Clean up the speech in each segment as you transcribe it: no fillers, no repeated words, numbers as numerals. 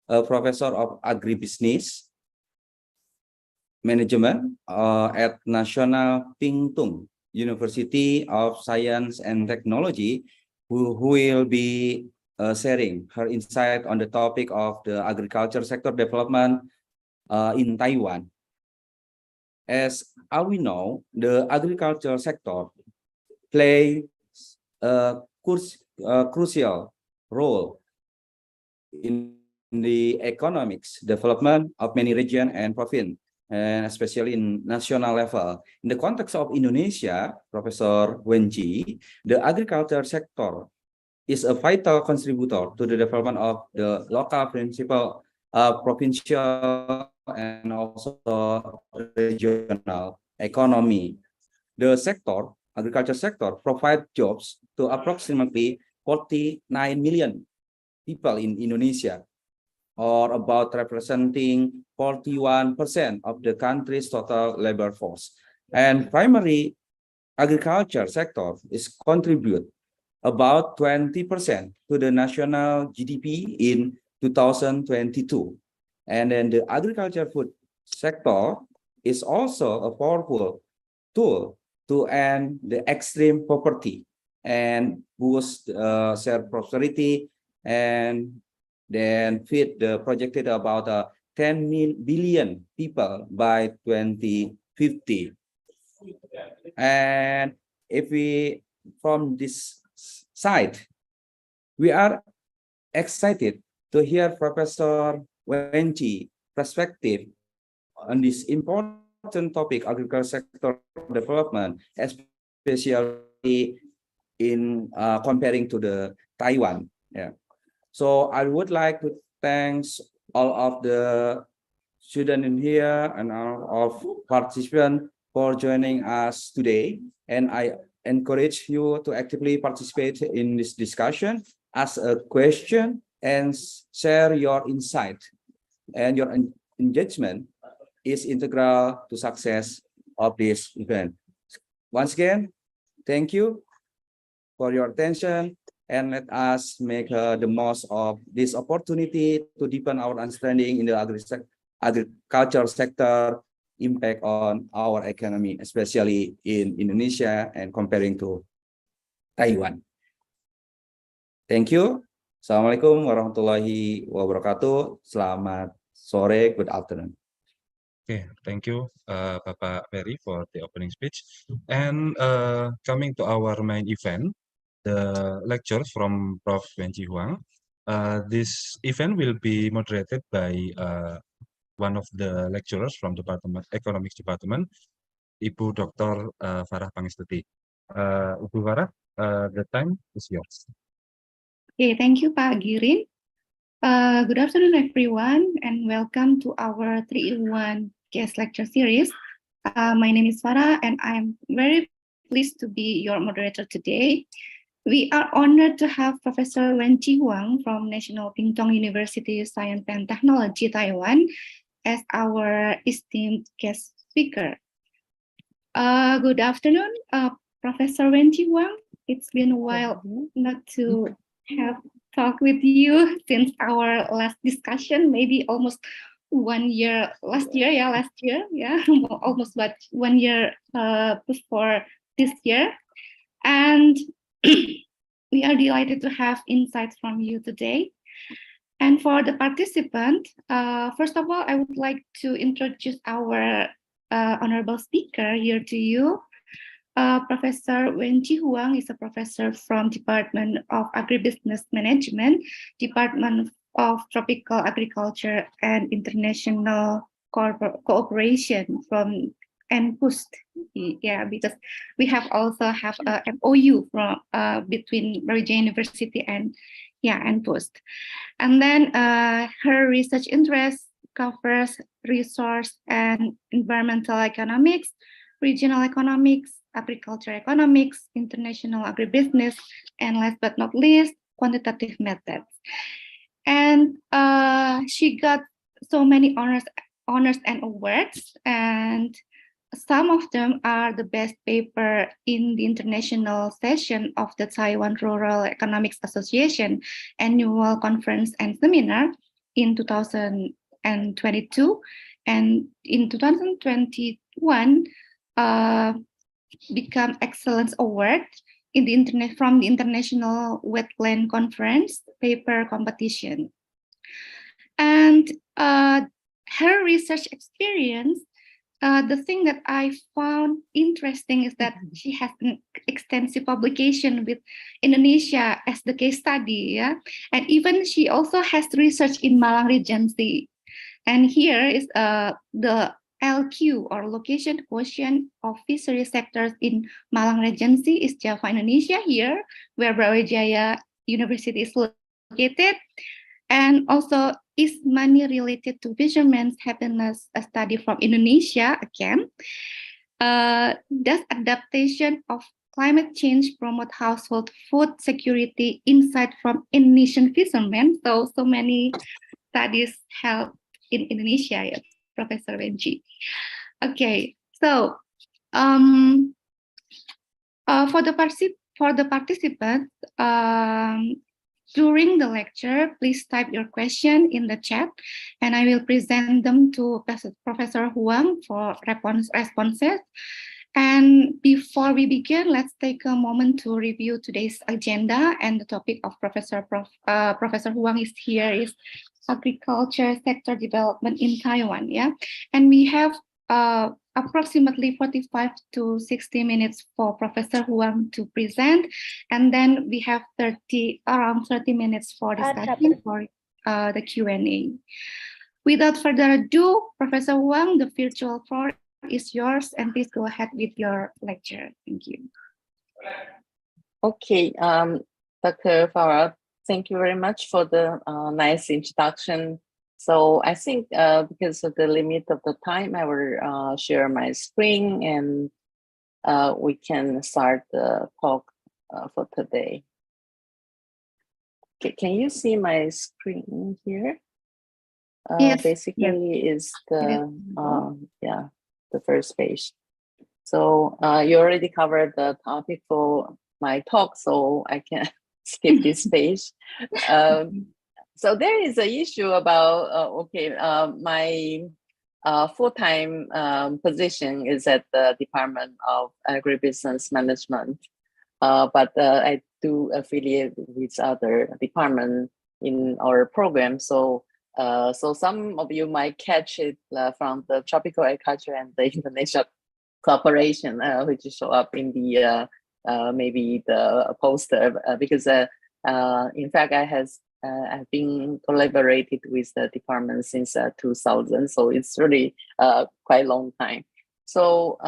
a professor of agribusiness management at National Pingtung University of Science and Technology, who will be sharing her insight on the topic of the agriculture sector development in Taiwan. As we know, the agriculture sector plays a crucial role in the economics development of many regions and province, and especially in national level. In the context of Indonesia, Professor Wenji, the agriculture sector is a vital contributor to the development of the local provincial, and also regional economy. The agriculture sector, provides jobs to approximately 49 million people in Indonesia, or about representing 41% of the country's total labor force. And primary agriculture sector is contribute about 20% to the national GDP in 2022. And then the agriculture food sector is also a powerful tool to end the extreme poverty and boost shared prosperity, and then feed the projected about 10 billion people by 2050. And if we, from this side, we are excited to hear Professor Wenji perspective on this important topic, agriculture sector development, especially in comparing to the Taiwan. Yeah. So I would like to thank all of the students in here and all of participants for joining us today. And I encourage you to actively participate in this discussion, ask a question, and share your insight. And your engagement is integral to success of this event. Once again, thank you for your attention, and let us make the most of this opportunity to deepen our understanding in the agriculture sector impact on our economy, especially in Indonesia and comparing to Taiwan. Thank you. Assalamualaikum warahmatullahi wabarakatuh. Selamat sore, good afternoon. Okay, thank you, Bapak Ferry, for the opening speech. And coming to our main event, the lectures from Prof. Wenji Huang. This event will be moderated by one of the lecturers from Economics Department, Ibu Dr. Farah Pangestuti. Ibu Farah, the time is yours. Okay, thank you, Pak Giring. Good afternoon, everyone, and welcome to our 3-in-1 guest lecture series. My name is Farah, and I'm very pleased to be your moderator today. We are honored to have Professor Wenji Huang from National Pingtung University Science and Technology, Taiwan, as our esteemed guest speaker. Good afternoon, Professor Wenji Huang. It's been a while not to have talked with you since our last discussion, maybe almost 1 year last year, almost about 1 year before this year. And we are delighted to have insights from you today. And for the participant, first of all, I would like to introduce our honorable speaker here to you. Professor Wenji Huang is a professor from Department of Agribusiness Management, Department of Tropical Agriculture and International Cooperation from NPUST. Yeah, because we have also have a MOU from between Marijaya University and NPUST. And then her research interest covers resource and environmental economics, regional economics, agriculture economics, international agribusiness, and last but not least, quantitative methods. And she got so many honors and awards, and some of them are the best paper in the international session of the Taiwan Rural Economics Association annual conference and seminar, in 2022, and in 2021 become Excellence Award in the internet from the International Wetland Conference paper competition. And her research experience, the thing that I found interesting is that she has an extensive publication with Indonesia as the case study, yeah, and even she also has research in Malang Regency. And here is the LQ or location quotient of fishery sectors in Malang Regency is Java, Indonesia, here where Brawijaya University is located. And also, is money related to fishermen's happiness a study from Indonesia again? Does adaptation of climate change promote household food security insight from Indonesian fishermen? So many studies held in Indonesia, yeah, Professor Wenji. Okay, so for the participants, during the lecture, please type your question in the chat, and I will present them to Professor Huang for responses. And before we begin, let's take a moment to review today's agenda. And the topic of Professor Huang is here is agriculture sector development in Taiwan. Yeah, and we have approximately 45 to 60 minutes for Professor Huang to present, and then we have around 30 minutes for discussion for the Q&A. Without further ado, Professor Huang, the virtual floor is yours, and please go ahead with your lecture. Thank you. Okay, Dr. Farah, thank you very much for the nice introduction. So I think because of the limit of the time, I will share my screen and we can start the talk for today. Okay, can you see my screen here? Yes. Basically, is the the first page. So you already covered the topic for my talk, so I can skip this page. So there is an issue about, my full-time position is at the Department of Agribusiness Management, but I do affiliate with other departments in our program. So some of you might catch it from the tropical agriculture and the Indonesia cooperation, which show up in the maybe the poster, because in fact I've been collaborated with the department since 2000, so it's really quite a long time. So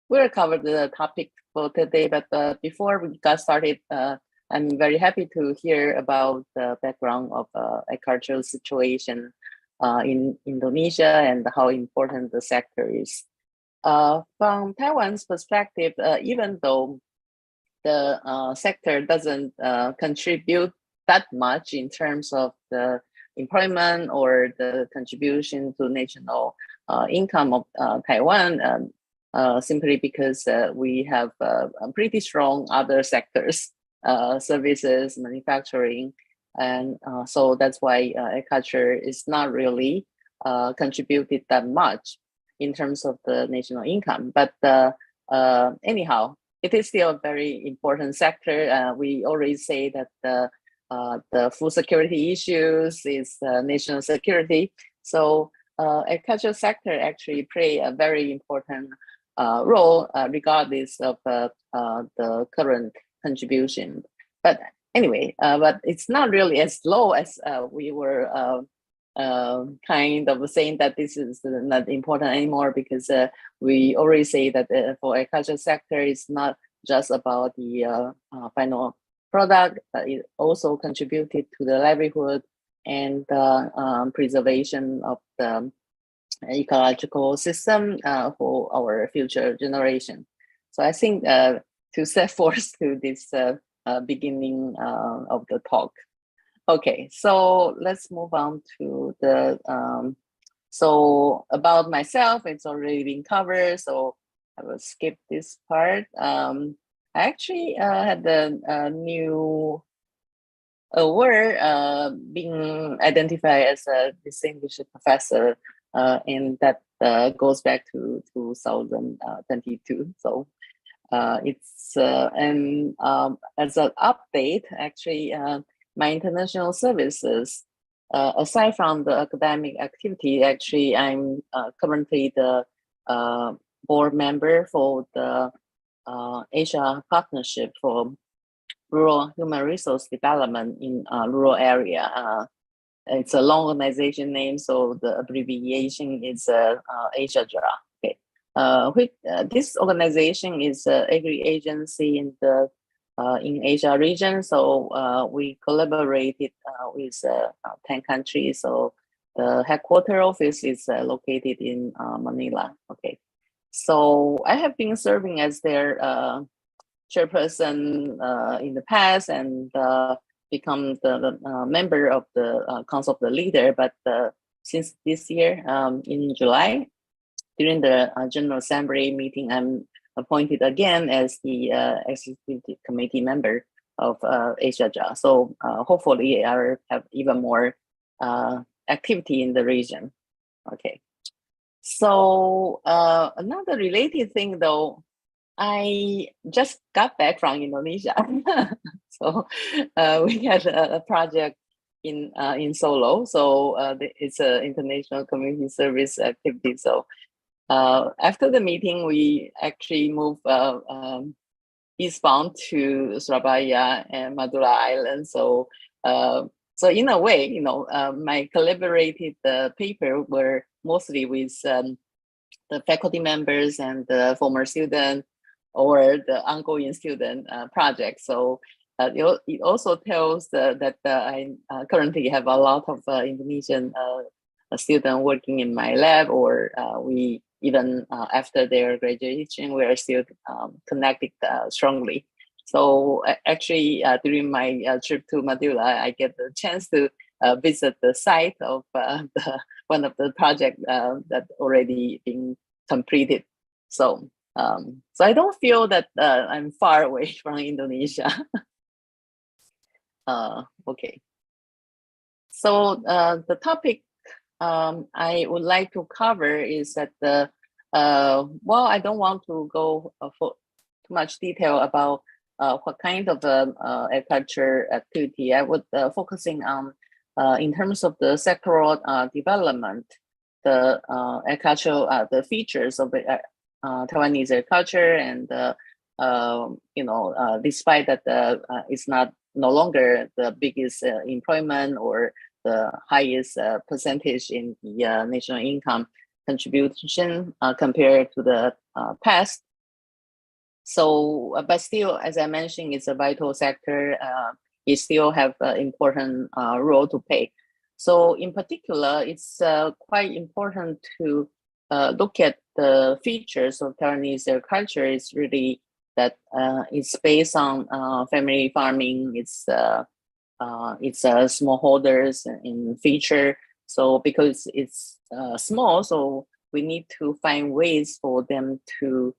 we'll cover the topic for today, but before we got started, I'm very happy to hear about the background of agricultural situation in Indonesia and how important the sector is. From Taiwan's perspective, even though the sector doesn't contribute that much in terms of the employment or the contribution to national income of Taiwan, simply because we have pretty strong other sectors, services, manufacturing, and so that's why agriculture is not really contributed that much in terms of the national income. But anyhow, it is still a very important sector. We always say that the food security issues is national security. So agricultural sector actually play a very important role regardless of the current contribution. But anyway, but it's not really as low as we were kind of saying that this is not important anymore, because we already say that for agriculture sector, it's not just about the final product, but it also contributed to the livelihood and preservation of the ecological system for our future generation. So I think to set forth to this beginning of the talk. Okay, so let's move on to the, so about myself, it's already been covered, so I will skip this part. I actually had a new were being identified as a distinguished professor, and that goes back to 2022. So it's and as an update, actually, my international services, aside from the academic activity, actually, I'm currently the board member for the Asia Partnership for Rural Human Resource Development in rural area. It's a long organization name, so the abbreviation is AsiaJRA. Okay, this organization is an agri-agency in the in Asia region. So we collaborated with 10 countries. So the headquarter office is located in Manila. Okay, so I have been serving as their chairperson in the past, and become the member of the Council of the Leader. But since this year, in July, during the General Assembly meeting, I'm appointed again as the Executive Committee member of AsiaJRA. So hopefully I'll have even more activity in the region. Okay. So another related thing though, I just got back from Indonesia. So we had a project in Solo. So it's an international community service activity. So after the meeting, we actually moved eastbound to Surabaya and Madura Island. So so in a way, you know, my collaborated paper were mostly with the faculty members and the former student or the ongoing student project. So it also tells that I currently have a lot of Indonesian students working in my lab, or we even after their graduation, we are still connected strongly. So actually, during my trip to Madura, I get the chance to visit the site of one of the projects that already been completed. So so I don't feel that I'm far away from Indonesia. Okay. So the topic I would like to cover is that well, I don't want to go for too much detail about what kind of agriculture activity. I would focusing on in terms of the sectoral development, the agricultural the features of the Taiwanese agriculture, and you know, despite that it's no longer the biggest employment or the highest percentage in the national income contribution compared to the past. So, but still, as I mentioned, it's a vital sector. It still have an important role to play. So, in particular, it's quite important to look at the features of Taiwanese agriculture. Is really that it's based on family farming. It's smallholders in feature. So because it's small, so we need to find ways for them to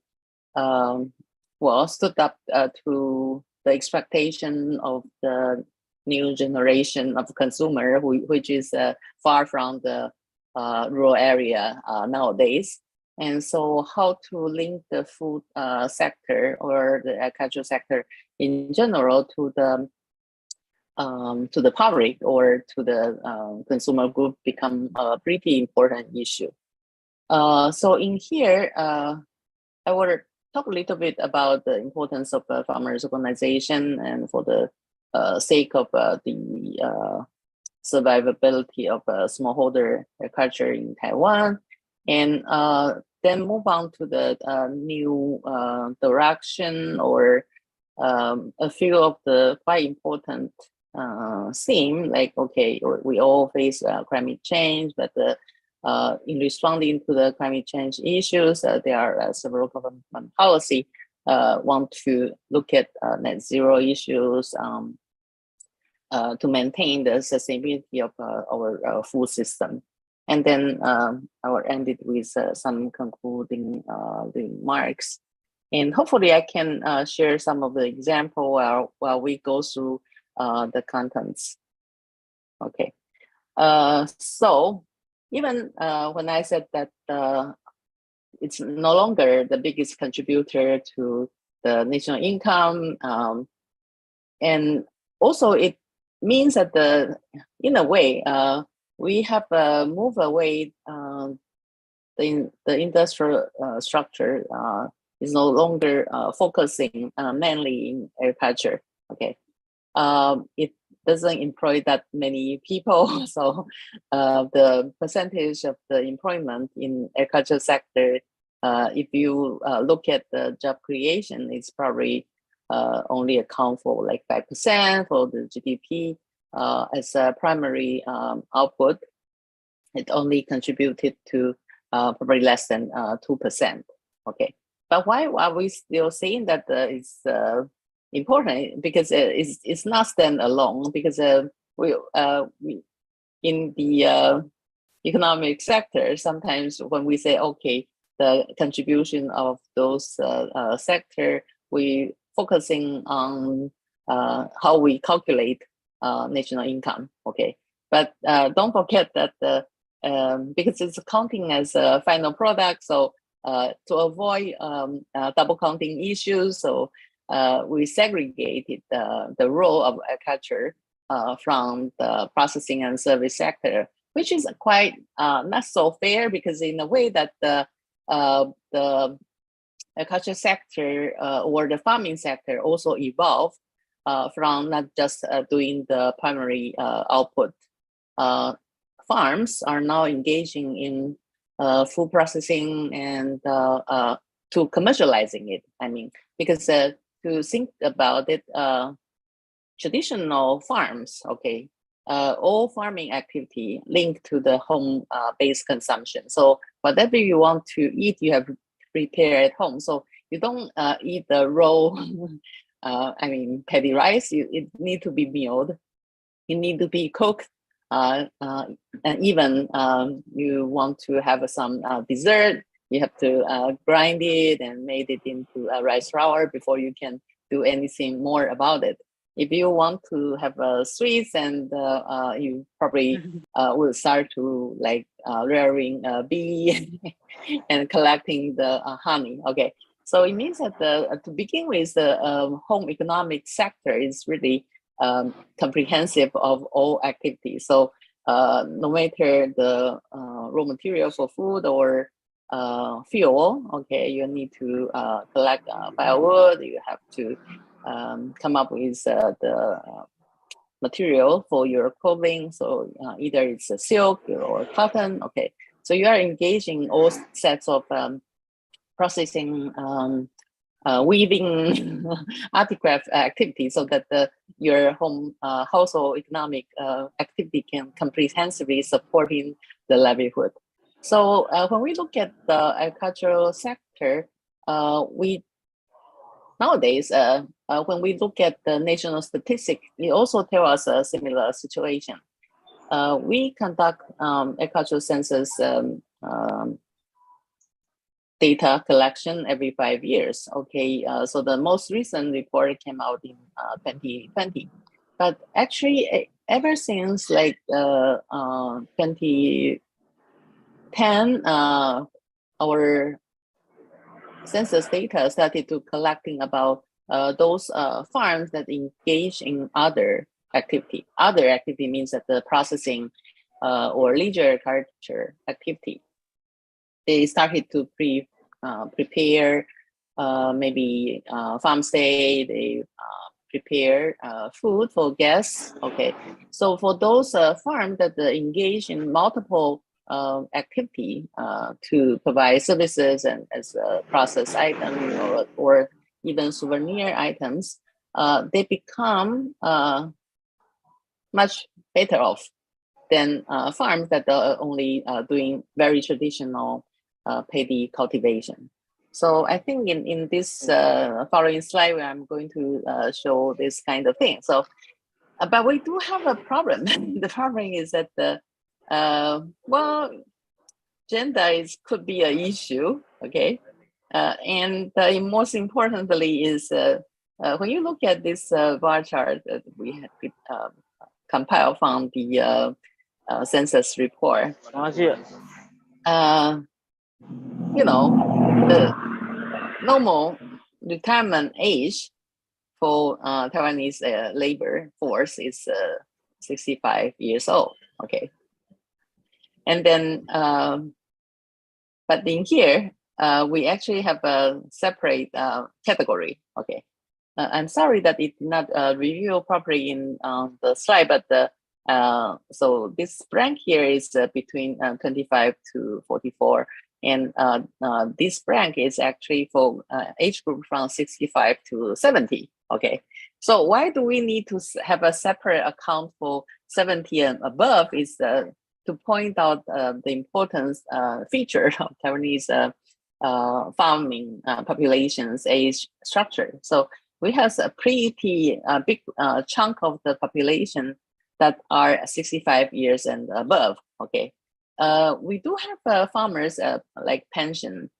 well, stood up to the expectation of the new generation of consumer, which is far from the rural area nowadays. And so how to link the food sector or the agricultural sector in general to the public or to the consumer group become a pretty important issue. So in here, I will talk a little bit about the importance of farmers organization, and for the sake of the survivability of smallholder agriculture in Taiwan, and then move on to the new direction, or a few of the quite important theme, like, okay, we all face climate change, but in responding to the climate change issues, there are several government policy want to look at net zero issues to maintain the sustainability of our food system. And then I will end it with some concluding remarks. And hopefully I can share some of the example while we go through the contents. Okay. So even when I said that it's no longer the biggest contributor to the national income, and also it means that in a way, we have moved away. The industrial structure is no longer focusing mainly in agriculture. Okay, it doesn't employ that many people, so the percentage of the employment in agriculture sector, if you look at the job creation, it's probably only account for like 5% for the GDP as a primary output. It only contributed to probably less than 2%. Okay, but why are we still saying that it's important? Because it's not stand alone. Because we in the economic sector, sometimes when we say okay, the contribution of those sector, we focusing on how we calculate national income. Okay, but don't forget that because it's counting as a final product, so to avoid double counting issues, so we segregated the role of agriculture from the processing and service sector, which is quite not so fair, because in a way that the agriculture sector or the farming sector also evolve from not just doing the primary output. Farms are now engaging in food processing and to commercializing it. I mean, because to think about it, traditional farms, okay, all farming activity linked to the home-based consumption. So whatever you want to eat, you have to prepare at home. So you don't eat the raw, I mean, paddy rice. It need to be milled. It need to be cooked. And even you want to have some dessert, you have to grind it and made it into a rice flour before you can do anything more about it. If you want to have sweets, and you probably will start to like rearing bee and collecting the honey. Okay, so it means that to begin with, the home economic sector is really comprehensive of all activities. So no matter the raw material for food or fuel, okay, you need to collect firewood, you have to come up with the material for your clothing. So either it's a silk or cotton. Okay, so you are engaging all sets of processing, weaving, articraft activity, so that your household economic activity can comprehensively supporting the livelihood. So when we look at the agricultural sector, we nowadays, when we look at the national statistic, it also tells us a similar situation. We conduct agricultural census data collection every 5 years. Okay, so the most recent report came out in 2020, but actually ever since like 2010, our census data started to collecting about those farms that engage in other activity. Other activity means that the processing or leisure agriculture activity. They started to prepare maybe farm stay, they prepare food for guests. Okay, so for those farms that engage in multiple activity to provide services and as a process item or even souvenir items, they become much better off than farms that are only doing very traditional paddy cultivation. So I think in this following slide, where I'm going to show this kind of thing. So, but we do have a problem. The problem is that well, gender could be an issue. Okay, and most importantly is when you look at this bar chart that we had compiled from the census report, you know, the normal retirement age for Taiwanese labor force is 65 years old. Okay, and then but in here we actually have a separate category. Okay, I'm sorry that it did not review properly in the slide, but so this rank here is between 25 to 44, and this rank is actually for age group from 65 to 70. Okay, so why do we need to have a separate account for 70 and above? Is to point out the importance feature of Taiwanese farming population's age structure. So we have a pretty big chunk of the population that are 65 years and above. Okay, we do have farmers like pension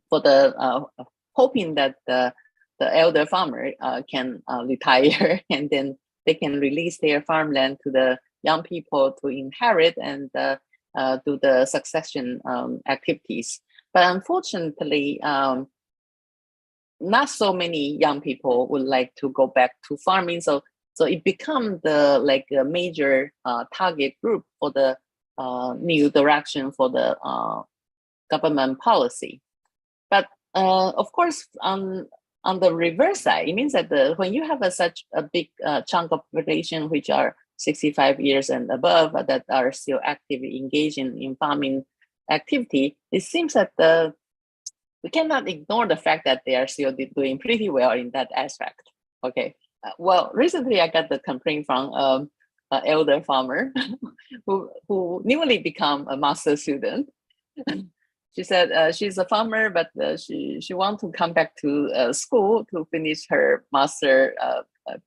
for the hoping that the elder farmer can retire and then they can release their farmland to the young people to inherit and do the succession activities. But unfortunately, not so many young people would like to go back to farming. So it becomes the like a major target group for the new direction for the government policy. But of course, on the reverse side, it means that when you have such a big chunk of population which are 65 years and above that are still actively engaged in farming activity, it seems that we cannot ignore the fact that they are still doing pretty well in that aspect. Okay. Well, recently I got the complaint from an elder farmer who newly become a master student. She said she's a farmer, but she wants to come back to school to finish her master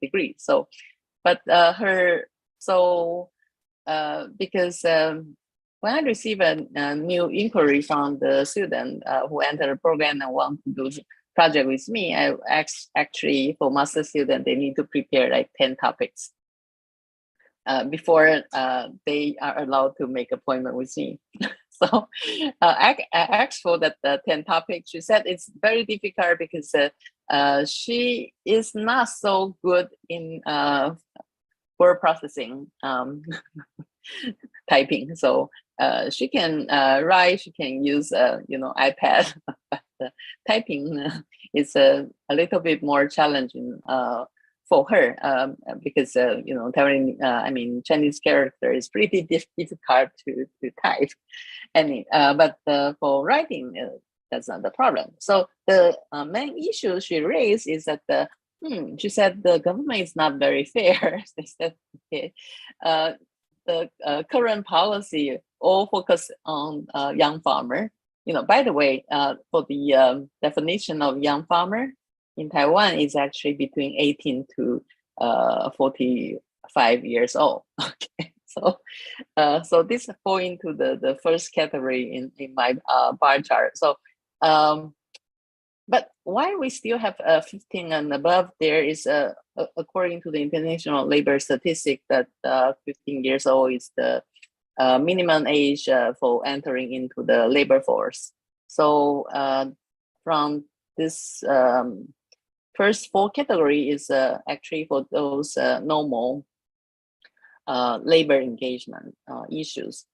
degree. So, but because when I receive a new inquiry from the student who entered the program and want to do the project with me, I actually for master student, they need to prepare like 10 topics before they are allowed to make appointment with me. So I asked for that 10 topics. She said it's very difficult because she is not so good in word processing typing. So she can write, she can use iPad, but typing is a little bit more challenging for her because Chinese character is pretty difficult to type. But for writing, that's not the problem. So the main issue she raised is that she said the government is not very fair. They said, okay, the current policy all focus on young farmer. By the way, for the definition of young farmer in Taiwan is actually between 18 to 45 years old. Okay, so this fall into the first category in my bar chart. So, but why we still have 15 and above? There is according to the International Labor Statistic that 15 years old is the minimum age for entering into the labor force. So from this first four category is actually for those normal labor engagement issues.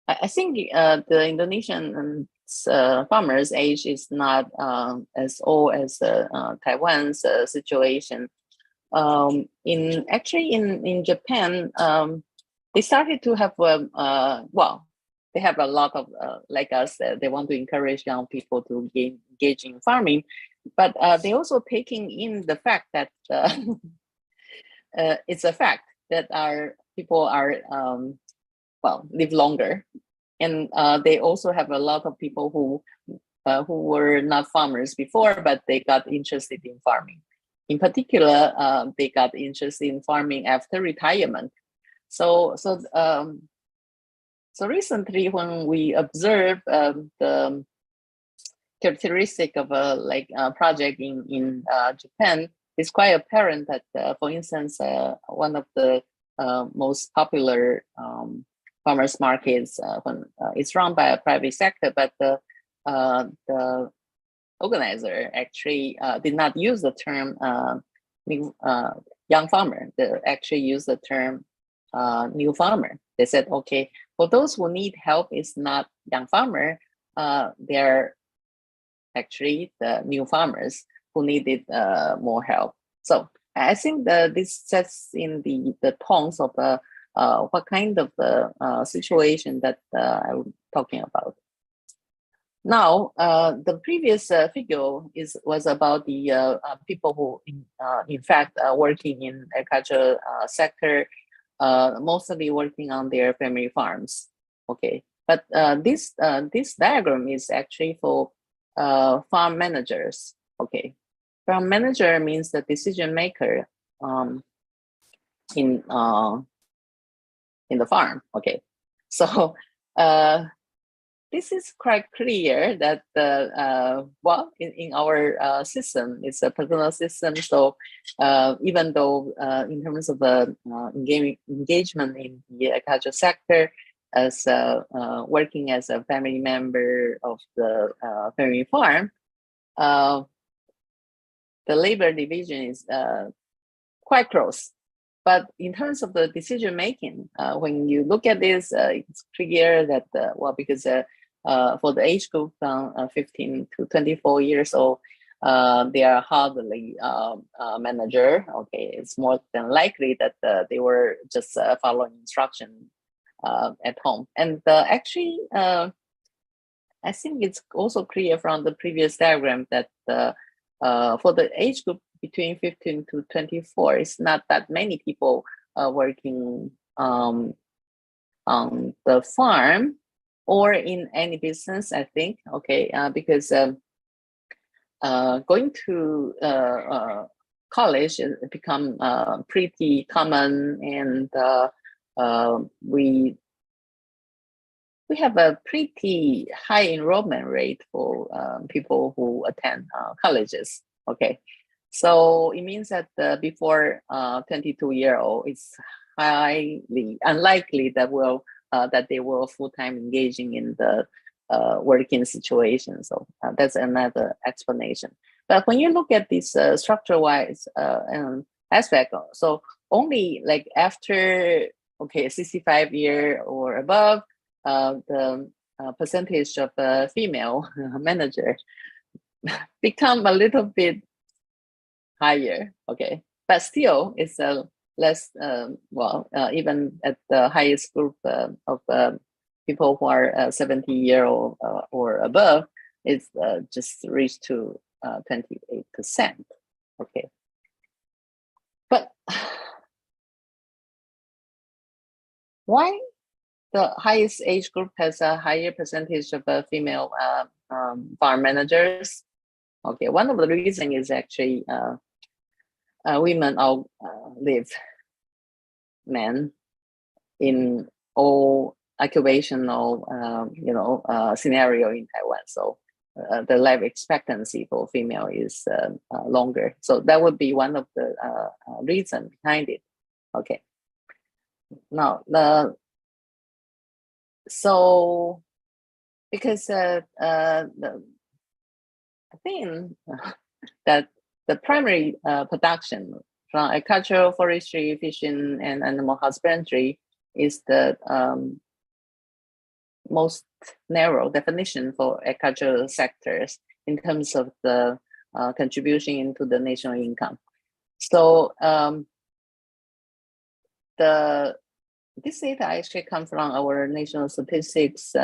I think the Indonesian farmers' age is not as old as Taiwan's situation. In Japan, they started to have they have a lot of like us. They want to encourage young people to engage in farming, but they also taking in the fact that it's a fact that our people are live longer, and they also have a lot of people who were not farmers before, but they got interested in farming. In particular, they got interested in farming after retirement. So recently, when we observe the characteristic of a project in Japan, it's quite apparent that, for instance, one of the most popular farmers markets it's run by a private sector, but the organizer actually did not use the term young farmer. They actually used the term new farmer. They said, okay, for those who need help, it's not young farmer. They're actually the new farmers who needed more help. So I think this sets in the tones of what kind of the situation that I'm talking about. Now, the previous figure was about the people who, in fact, are working in agriculture sector, mostly working on their family farms. Okay, but this diagram is actually for farm managers. Okay, farm manager means the decision maker in the farm. Okay, so this is quite clear that well, in our system, it's a personal system. So even though in terms of engagement in the agriculture sector, as working as a family member of the family farm, the labor division is quite close. But in terms of the decision making, when you look at this, it's clear that well, because for the age group from 15 to 24 years old, they are hardly manager. Okay, it's more than likely that they were just following instruction at home. And actually, I think it's also clear from the previous diagram that for the age group between 15 to 24, it's not that many people working on the farm or in any business, I think. Okay, because going to college has become pretty common, and we have a pretty high enrollment rate for people who attend colleges. Okay, so it means that before 22-year-old, it's highly unlikely that that they will full-time engaging in the working situation. So that's another explanation. But when you look at this structure-wise aspect, so only like after 65 year or above, the percentage of female manager become a little bit higher. Okay, but still it's less. Well, even at the highest group of people who are 70 year old or above, it's just reached to 28%. Okay, but why the highest age group has a higher percentage of female farm managers? Okay, one of the reasons is actually women outlive men in all occupational scenario in Taiwan. So the life expectancy for female is longer. So that would be one of the reasons behind it. Okay. Now so because I think that the primary production from agricultural, forestry, fishing, and animal husbandry is the most narrow definition for agricultural sectors in terms of the contribution into the national income. So this data actually comes from our national statistics.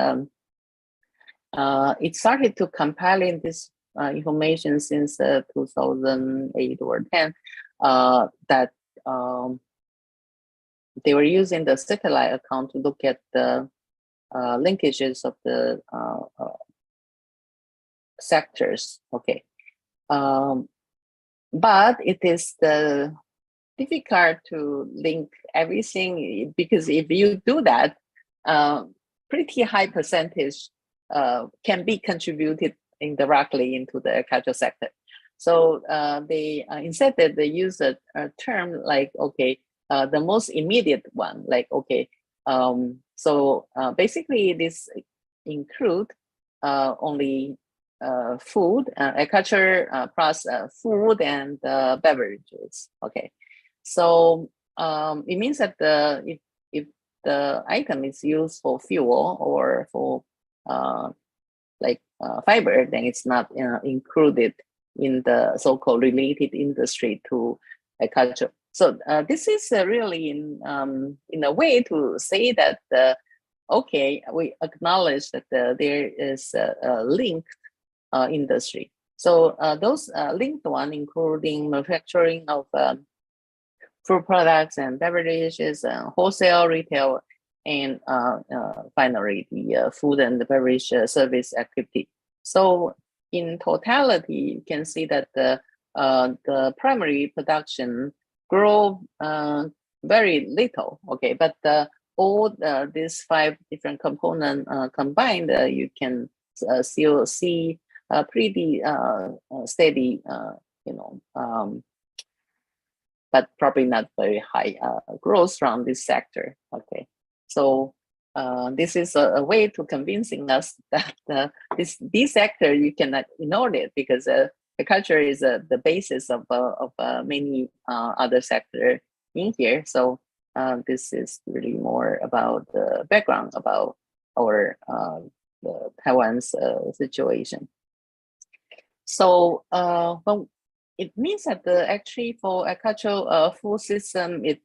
It started to compiling this information since 2008 or 10, that they were using the satellite account to look at the linkages of the sectors. Okay, but it is difficult to link everything, because if you do that, pretty high percentage can be contributed indirectly into the agriculture sector. So they instead that they use a term like, okay, the most immediate one, like, okay, so basically this include only food, agriculture plus food and beverages. Okay, so it means that if the item is used for fuel or for fiber, then it's not included in the so-called related industry to agriculture. So this is really in a way to say that okay, we acknowledge that there is a linked industry. So those linked one, including manufacturing of food products and beverages, wholesale, retail, and finally the food and the beverage service activity. So in totality, you can see that the primary production grow very little. Okay, but all these 5 different components combined, you can still see a pretty steady, but probably not very high growth from this sector. Okay, so this is a way to convincing us that this sector you cannot ignore it, because the culture is the basis of many other sector in here. So this is really more about the background about our the Taiwan's situation. So well, it means that actually for agricultural food system, it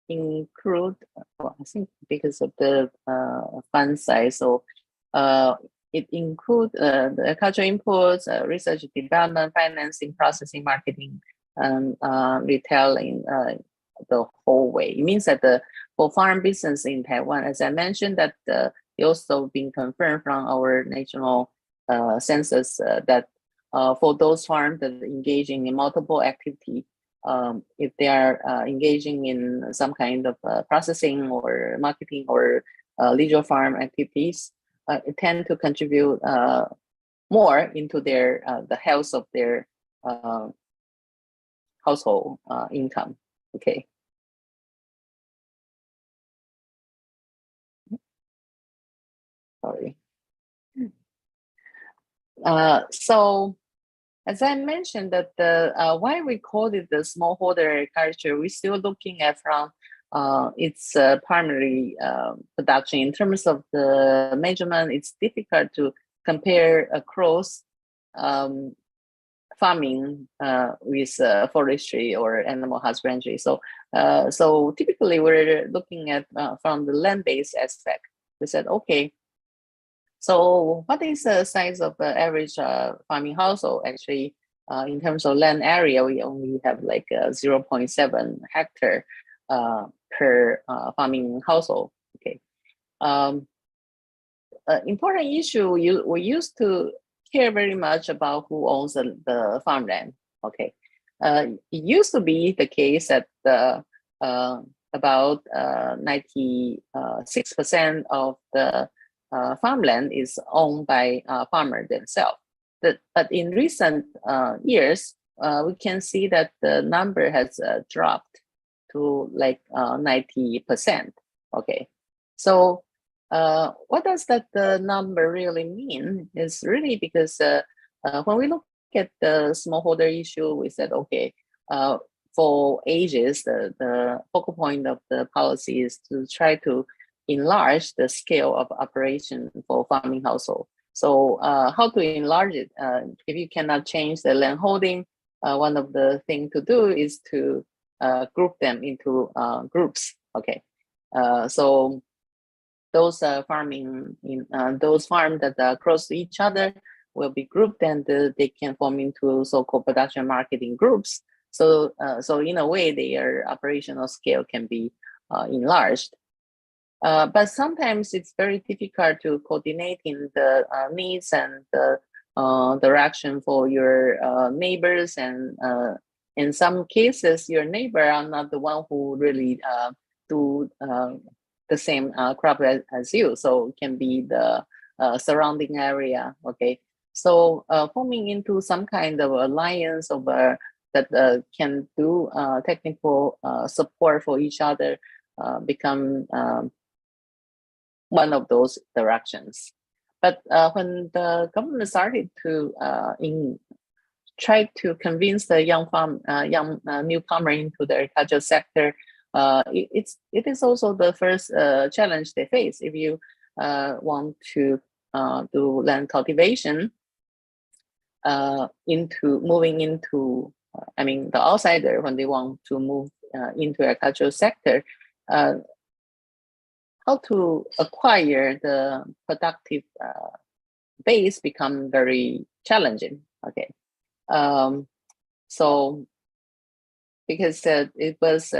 include, well, I think because of the fund size, so it include the agricultural inputs, research and development, financing, processing, marketing, and retailing, the whole way. It means that for farm business in Taiwan, as I mentioned, that it also been confirmed from our national census that for those farms that are engaging in multiple activity, if they are engaging in some kind of processing or marketing or leisure farm activities, it tend to contribute more into their the health of their household income. Okay. Sorry. So as I mentioned that why we call it the smallholder agriculture, we're still looking at from its primary production. In terms of the measurement, it's difficult to compare across farming with forestry or animal husbandry. So so typically we're looking at from the land-based aspect. We said, okay, so what is the size of the average farming household? Actually, in terms of land area, we only have like 0.7 hectare per farming household. Okay. Important issue, we used to care very much about who owns the farmland. Okay. It used to be the case that about 96% of the farmland is owned by farmers themselves. But in recent years, we can see that the number has dropped to like 90%. Okay, so what does that number really mean? Is really because when we look at the smallholder issue, we said, okay, for ages, the focal point of the policy is to try to enlarge the scale of operation for farming household. So how to enlarge it? If you cannot change the land holding, one of the things to do is to group them into groups. Okay, so those farming in those farms that are close to each other will be grouped, and they can form into so-called production marketing groups. So so in a way, their operational scale can be enlarged. But sometimes it's very difficult to coordinate in the needs and the direction for your neighbors, and in some cases, your neighbor are not the one who really do the same crop as you. So it can be the surrounding area. Okay, So forming into some kind of alliance of that can do technical support for each other become one of those directions. But when the government started to try to convince the young newcomer into the agricultural sector, it is also the first challenge they face. If you want to do land cultivation, moving into, I mean, the outsider, when they want to move into agricultural sector, how to acquire the productive base become very challenging. Okay, so because it was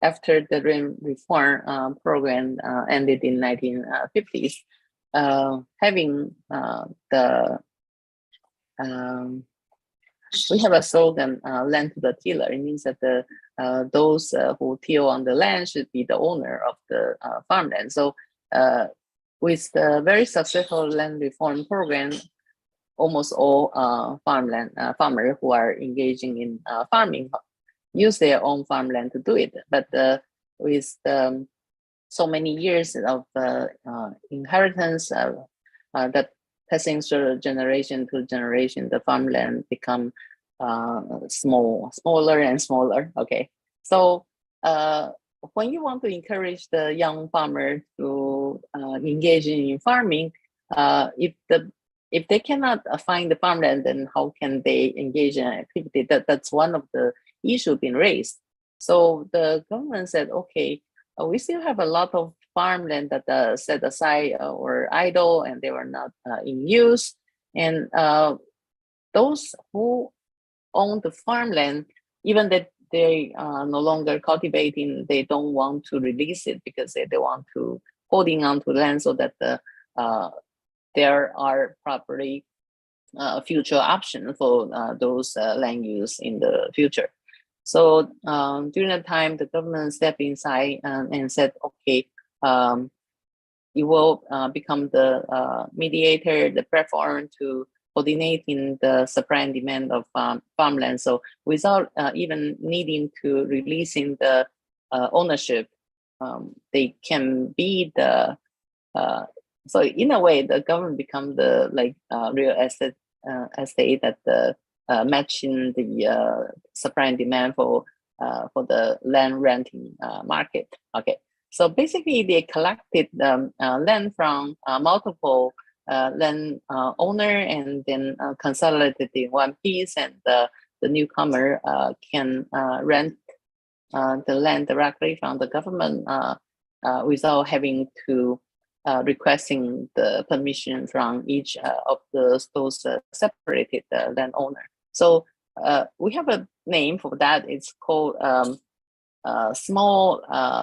after the reform program ended in 1950s, having we have a slogan, land to the tiller. It means that those who till on the land should be the owner of the farmland. So with the very successful land reform program, almost all farmers who are engaging in farming use their own farmland to do it. But with so many years of inheritance that passing through generation to generation, the farmland become smaller and smaller. Okay, so when you want to encourage the young farmer to engage in farming, if they cannot find the farmland, then how can they engage in activity? That's one of the issues being raised. So the government said, okay, we still have a lot of farmland that set aside or idle, and they were not in use. And those who own the farmland, even that they no longer cultivating, they don't want to release it because they want to holding on to land so that there are properly future options for those land use in the future. So during that time, the government stepped inside and said, okay, it will become the mediator, the platform to coordinating the supply and demand of farmland. So without even needing to releasing the ownership, they can be the, so in a way, the government become the real estate that matching the supply and demand for the land renting market. Okay, so basically they collected land from multiple land owner and then consolidated in one piece, and the newcomer can rent the land directly from the government without having to requesting the permission from each of those separated landowner. So we have a name for that. It's called small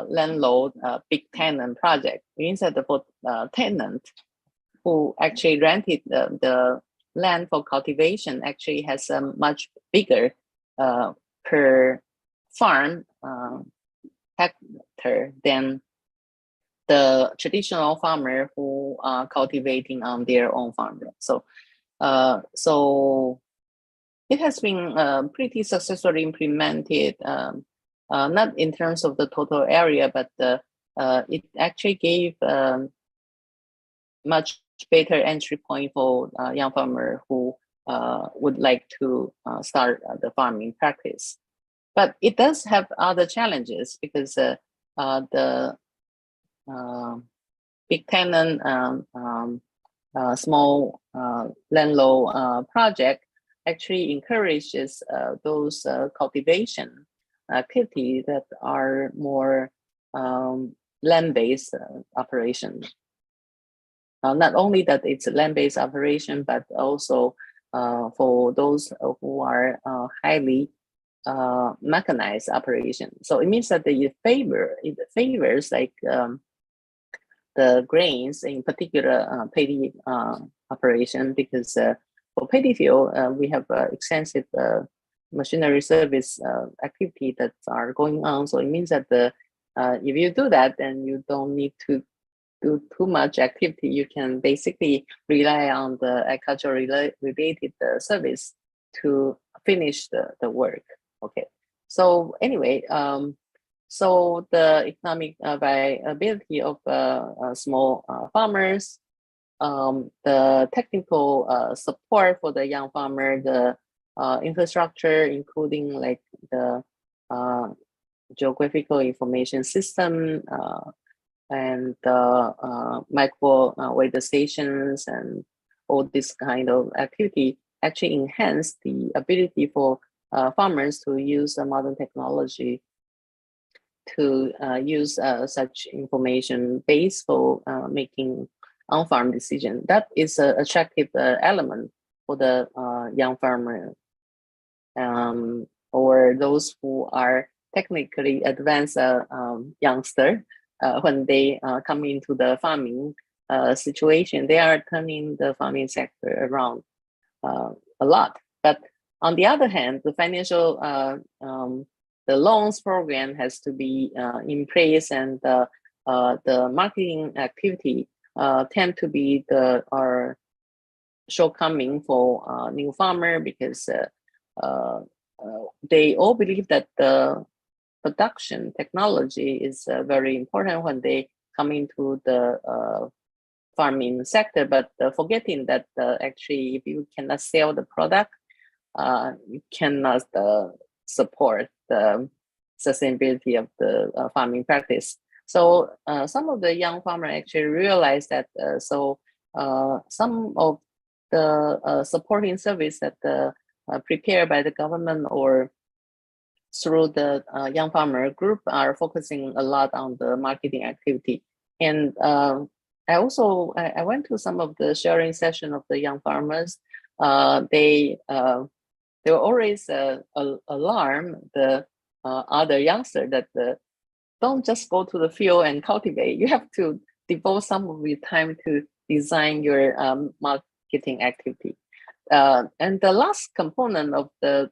landlord big tenant project. It means that the tenant who actually rented the land for cultivation actually has a much bigger per farm hectare than the traditional farmer who are cultivating on their own farmland. So, so it has been pretty successfully implemented, not in terms of the total area, but it actually gave much better entry point for young farmer who would like to start the farming practice. But it does have other challenges because the big tenant small landlord project actually encourages those cultivation activities that are more land-based operation. Not only that it's a land-based operation, but also for those who are highly mechanized operation. So it means that it favors like the grains, in particular paddy operation, because for paddy field we have extensive machinery service activity that are going on. So it means that if you do that, then you don't need to do too much activity, you can basically rely on the agriculture related service to finish the work. Okay, so anyway, so the economic viability of small farmers, the technical support for the young farmer, the infrastructure, including like the geographical information system and micro weather stations and all this kind of activity actually enhance the ability for farmers to use modern technology to use such information base for making on-farm decision. That is an attractive element for the young farmer or those who are technically advanced youngster. When they come into the farming situation, they are turning the farming sector around a lot. But on the other hand, the financial the loans program has to be in place, and the marketing activity tend to be our shortcoming for new farmer, because they all believe that the production technology is very important when they come into the farming sector, but forgetting that actually if you cannot sell the product, you cannot support the sustainability of the farming practice. So some of the young farmers actually realize that some of the supporting service that prepared by the government or through the young farmer group are focusing a lot on the marketing activity. And I went to some of the sharing session of the young farmers. They were always alarm the other youngster that don't just go to the field and cultivate. You have to devote some of your time to design your marketing activity. And the last component of the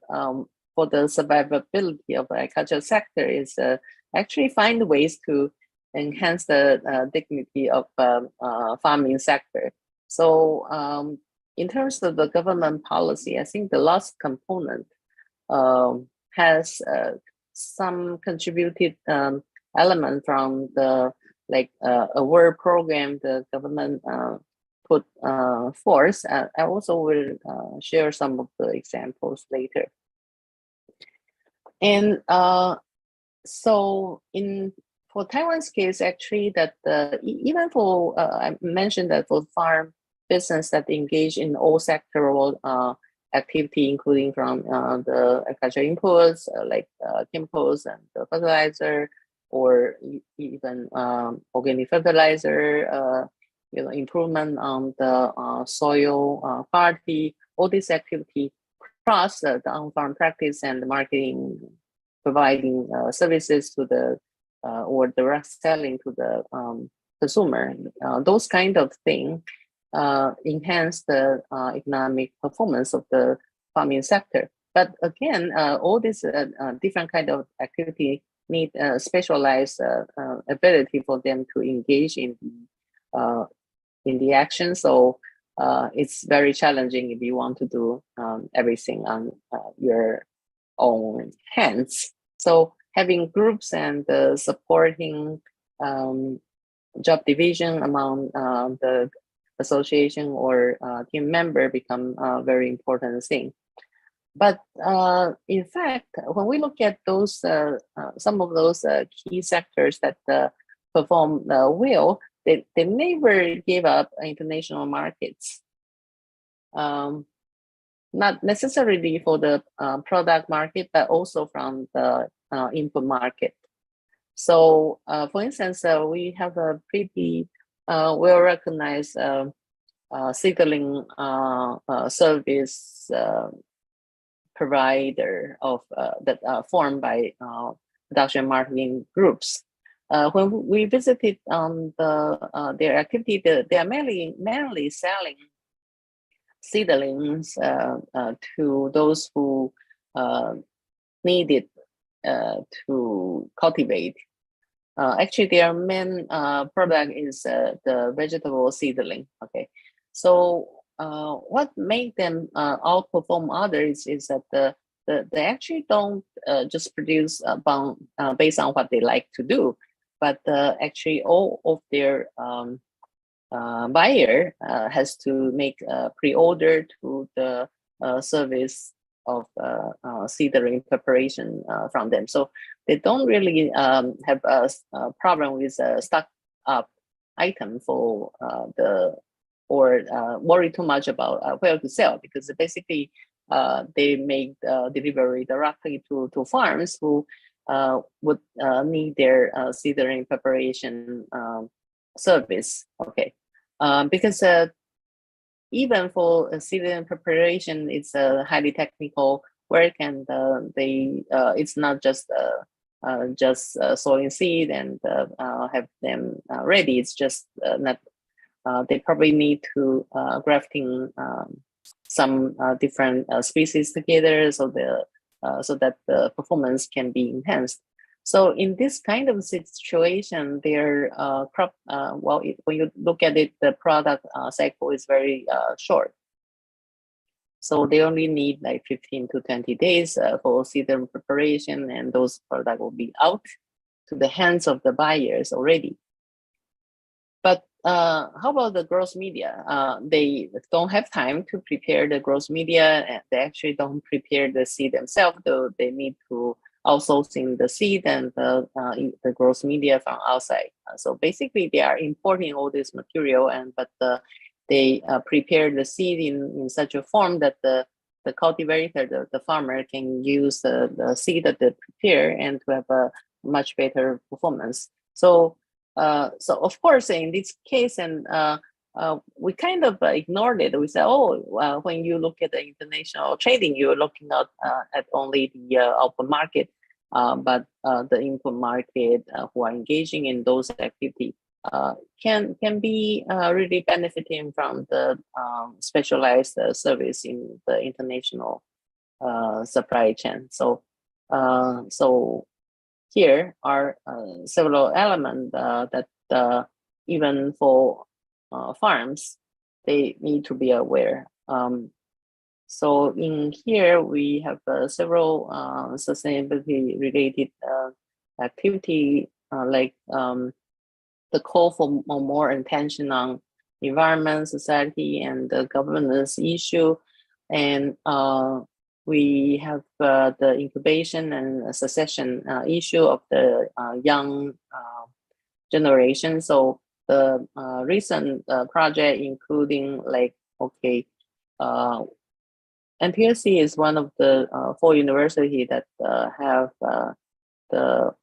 for the survivability of the agriculture sector is actually find ways to enhance the dignity of farming sector. So in terms of the government policy, I think the last component has some contributed element from the award program the government put forth. I also will share some of the examples later. And so for Taiwan's case, actually, that even for I mentioned that for farm business that engage in all sectoral activity, including from the agricultural inputs like chemicals and the fertilizer, or even organic fertilizer, improvement on the soil quality, all this activity plus the on-farm practice and the marketing, providing services to the or direct selling to the consumer. Those kind of things enhance the economic performance of the farming sector. But again, all this different kind of activity need specialized ability for them to engage in the action. So it's very challenging if you want to do everything on your own hands. So having groups and supporting job division among the association or team member become a very important thing. But in fact, when we look at those some of those key sectors that perform well, they never gave up international markets. Not necessarily for the product market, but also from the input market. So, for instance, we have a pretty well-recognized seedling service provider of that formed by production marketing groups. When we visited their activity, they are mainly selling seedlings to those who need it to cultivate. actually their main product is the vegetable seedling. Okay, so what make them outperform others is that they actually don't just produce based on what they like to do, but actually all of their buyer has to make a pre-order to the service of seedling preparation from them. So they don't really have a problem with a stock up item for or worry too much about where to sell, because basically they make delivery directly to farms who would need their seedling preparation service. Okay, because even for seedling preparation, it's a highly technical work, and it's not just sowing seed and have them ready. It's just not. They probably need to grafting some different species together, so that the performance can be enhanced. So in this kind of situation, their crop, when you look at it, the product cycle is very short. So they only need like 15 to 20 days for seedling preparation, and those products will be out to the hands of the buyers already. But how about the gross media? They don't have time to prepare the gross media, and they actually don't prepare the seed themselves, though they need to outsourcing the seed and the gross media from outside. So basically, they are importing all this material, but they prepare the seed in such a form that the cultivator, the farmer, can use the seed that they prepare and to have a much better performance. So of course, in this case, and we kind of ignored it. We said, when you look at the international trading, you're looking at only the open market, but the input market who are engaging in those activities can be really benefiting from the specialized service in the international supply chain. So here are several elements that even for farms, they need to be aware. So in here, we have several sustainability related activity, like the call for more attention on environment, society, and the governance issue. And we have the incubation and succession issue of the young generation. So the recent project, including NPSC is one of the 4 universities that have the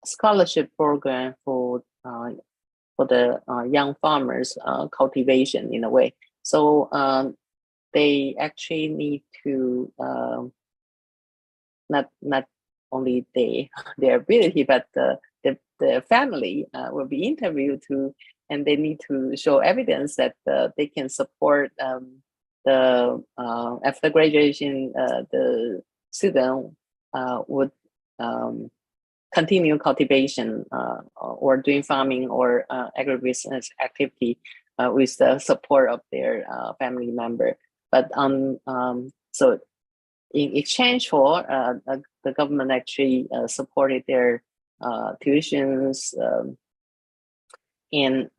scholarship program for the young farmers cultivation in a way. So they actually need to not only their ability, but the family will be interviewed too, and they need to show evidence that they can support the after graduation the student would continue cultivation or doing farming or agribusiness activity with the support of their family member. But so in exchange for the government actually supported their tuitions and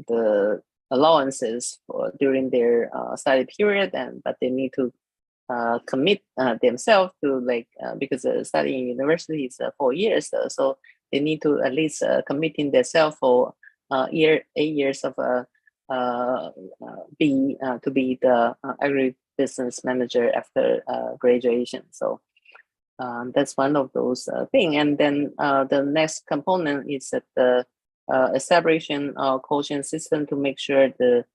the allowances during their study period, but they need to commit themselves to because studying in university is 4 years, so they need to at least committing themselves for 8 years of to be the agribusiness manager after graduation. So that's one of those things. And then the next component is that the establishing a quotient system to make sure the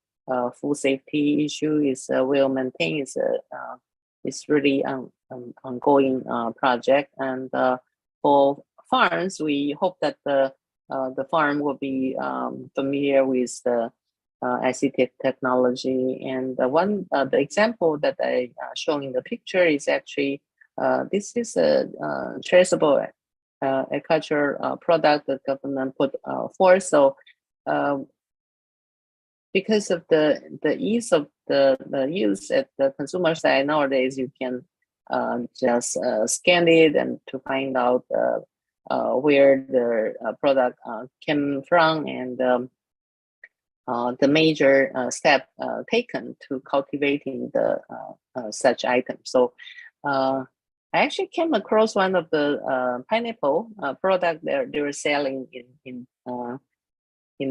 food safety issue is well maintained. It's really an ongoing project. And for farms, we hope that the farm will be familiar with the ICT technology. And the example that I shown in the picture is actually this is a traceable agriculture product the government put forth. So because of the ease of the use at the consumer side nowadays, you can just scan it and to find out where the product came from and the major step taken to cultivating the such item. So I actually came across one of the pineapple product they were selling in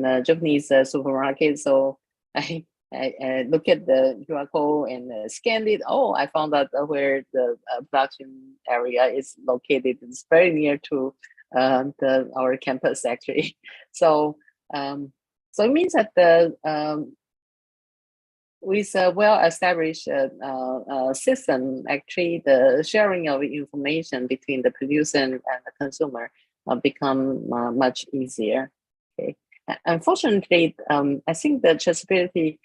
a Japanese supermarket. So I look at the QR code and scanned it. Oh, I found out where the production area is located. It's very near to our campus actually. So so it means that with a well-established system, actually the sharing of information between the producer and the consumer become much easier. Okay. Unfortunately, I think the traceability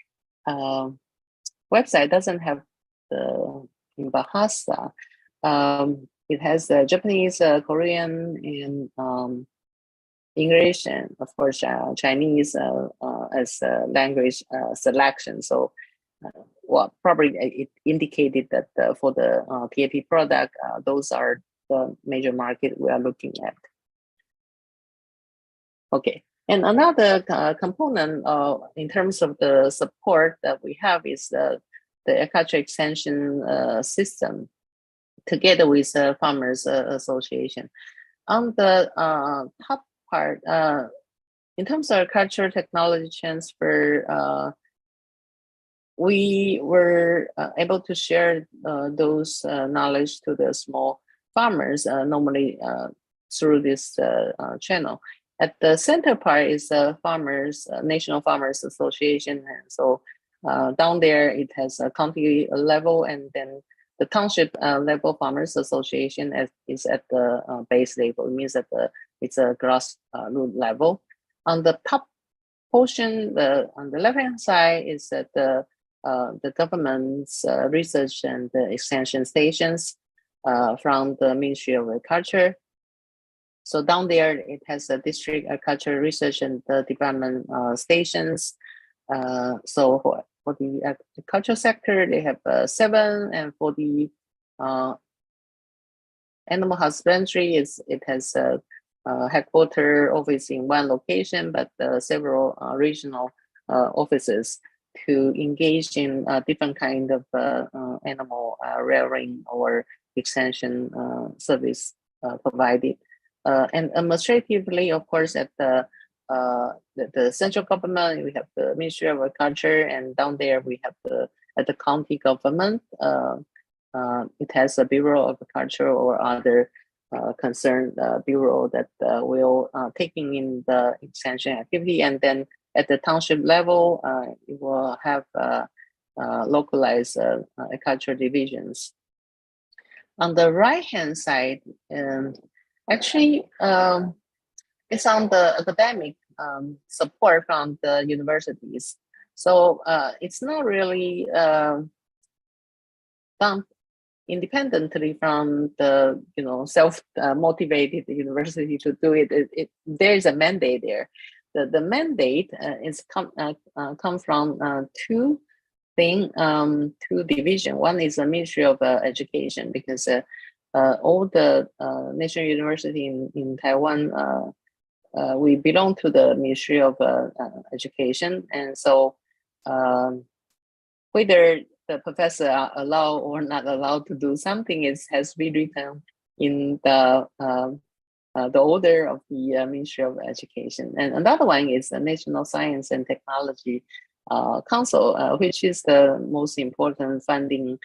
website doesn't have the in Bahasa. It has the Japanese, Korean, and English, and of course Chinese as language selection. So, well, probably it indicated that for the TAP product, those are the major market we are looking at. Okay. And another component in terms of the support that we have is the agriculture extension system together with the Farmers Association. On the top part, in terms of agriculture technology transfer, we were able to share those knowledge to the small farmers normally through this channel. At the center part is the National Farmers Association. And so down there, it has a county level, and then the township level Farmers Association is at the base level. It means that it's a grassroots level. On the top portion, on the left-hand side, is that the government's research and the extension stations from the Ministry of Agriculture. So down there, it has a district agriculture research and the development stations. So for the agriculture sector, they have 7, and for the animal husbandry, it has a headquarter office in one location, but several regional offices to engage in different kind of animal rearing or extension service provided. And administratively, of course, at the central government, we have the Ministry of Agriculture, and down there we have at the county government. It has a Bureau of Agriculture or other concerned bureau that will taking in the extension activity, and then at the township level, it will have localized agriculture divisions. On the right-hand side, actually, it's on the academic support from the universities. So it's not really done independently from the self-motivated university to do it. There is a mandate there. The mandate is come from two divisions. One is the Ministry of Education, because all the national university in Taiwan, we belong to the Ministry of Education, and so whether the professor are allowed or not allowed to do something has been written in the order of the Ministry of Education. And another one is the National Science and Technology Council, which is the most important funding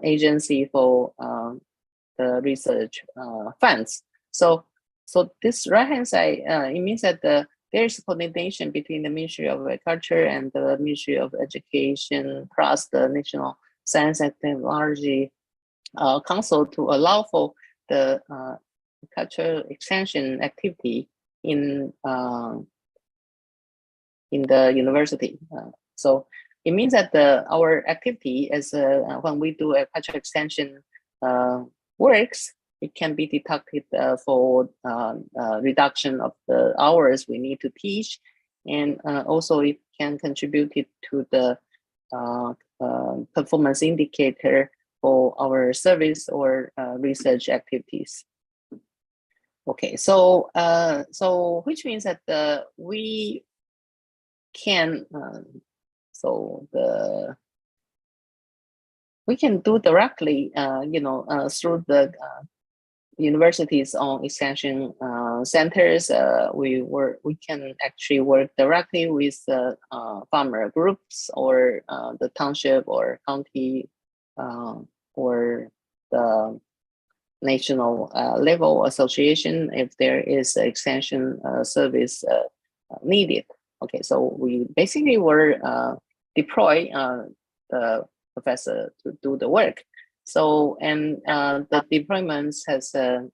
agency for the research funds. So this right-hand side, it means that there is coordination between the Ministry of Agriculture and the Ministry of Education plus the National Science and Technology Council to allow for the agriculture extension activity in the university. So it means that our activity as when we do agriculture extension works, it can be deducted for reduction of the hours we need to teach, and also it can contribute it to the performance indicator for our service or research activities. Okay, so which means that we can we can do directly, through the universities' own extension centers. We can actually work directly with the farmer groups or the township or county or the national level association if there is an extension service needed. Okay, so we basically were deploy the professor to do the work. So, and the deployments has a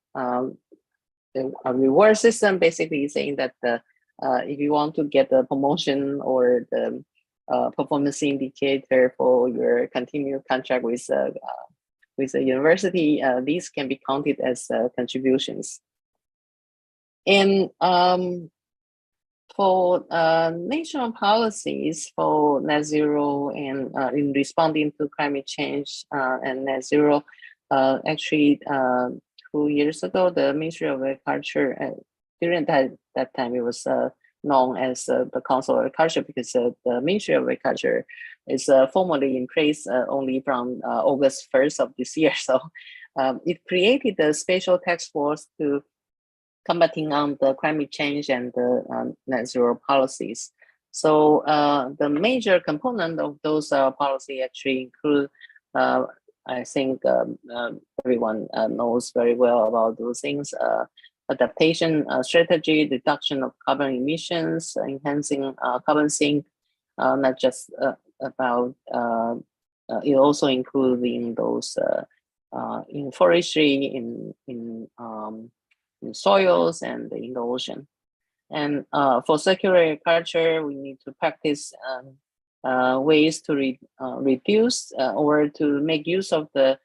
reward system, basically saying that if you want to get a promotion or the performance indicator for your continued contract with a university, these can be counted as contributions. And for national policies for net zero and in responding to climate change and net zero, actually 2 years ago, the Ministry of Agriculture, during that time, it was known as the Council of Agriculture, because the Ministry of Agriculture is formally in place only from August 1st of this year. So it created a special task force to combating on the climate change and the net zero policies. So the major component of those policy actually include, I think everyone knows very well about those things, adaptation strategy, reduction of carbon emissions, enhancing carbon sink, not just about, it also including those in forestry, in soils and in the ocean. And for circular agriculture, we need to practice ways to reduce or to make use of the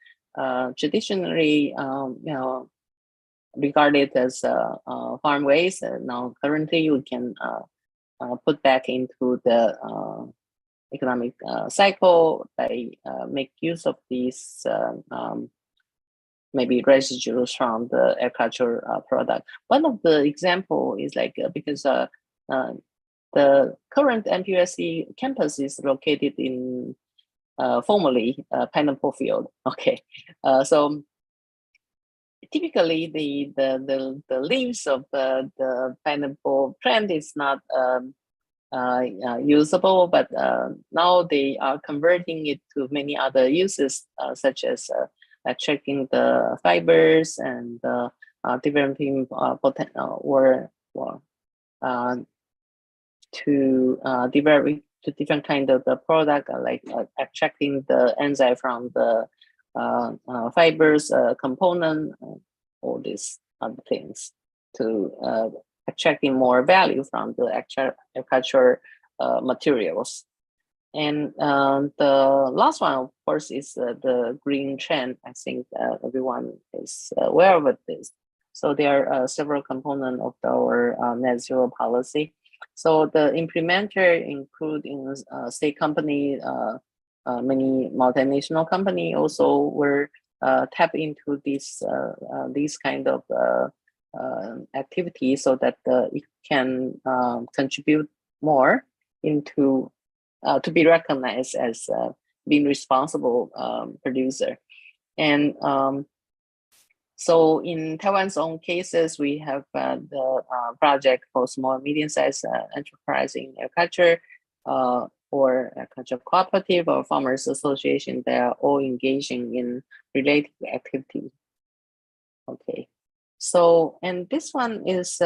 traditionally regarded as farm waste. Now currently we can put back into the economic cycle by make use of these maybe residues from the agriculture product. One of the example is like because the current MPUSC campus is located in formerly pineapple field. Okay, so typically the leaves of the pineapple plant is not usable, but now they are converting it to many other uses, such as extracting the fibers and developing to develop to different kind of the product, like extracting the enzyme from the fibers component, all these other things to extracting more value from the agriculture materials. And the last one, of course, is the green trend. I think everyone is aware of this. So there are several components of our net zero policy. So the implementer, including state company, many multinational company, also were tap into this kind of activity, so that it can contribute more into to be recognized as being responsible producer. And so in Taiwan's own cases, we have the project for small and medium-sized enterprise in agriculture, or agriculture cooperative or farmers association. They are all engaging in related activity. Okay, so, and this one is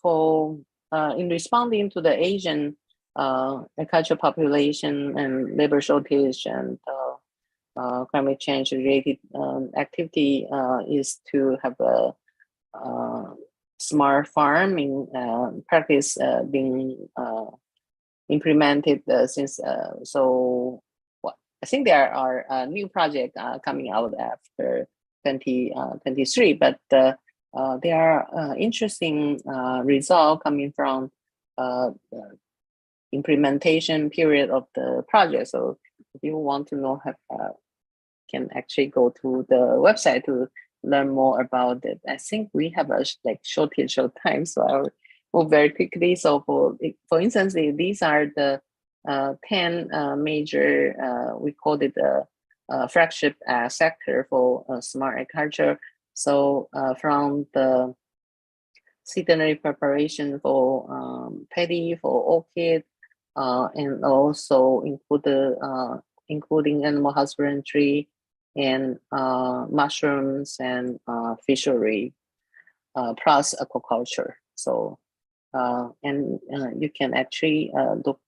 for in responding to the Asian agriculture population and labor shortage and climate change related activity, is to have a smart farming practice being implemented since so I think there are new projects coming out after 2023, but there are interesting results coming from the implementation period of the project. So if you want to know, can actually go to the website to learn more about it. I think we have a shortage of time, so I'll move very quickly. So for instance, these are the 10 major, we call it the flagship sector for smart agriculture. So from the seedling preparation for paddy, for orchid, and also including animal husbandry and mushrooms and fishery, plus aquaculture. So and you can actually look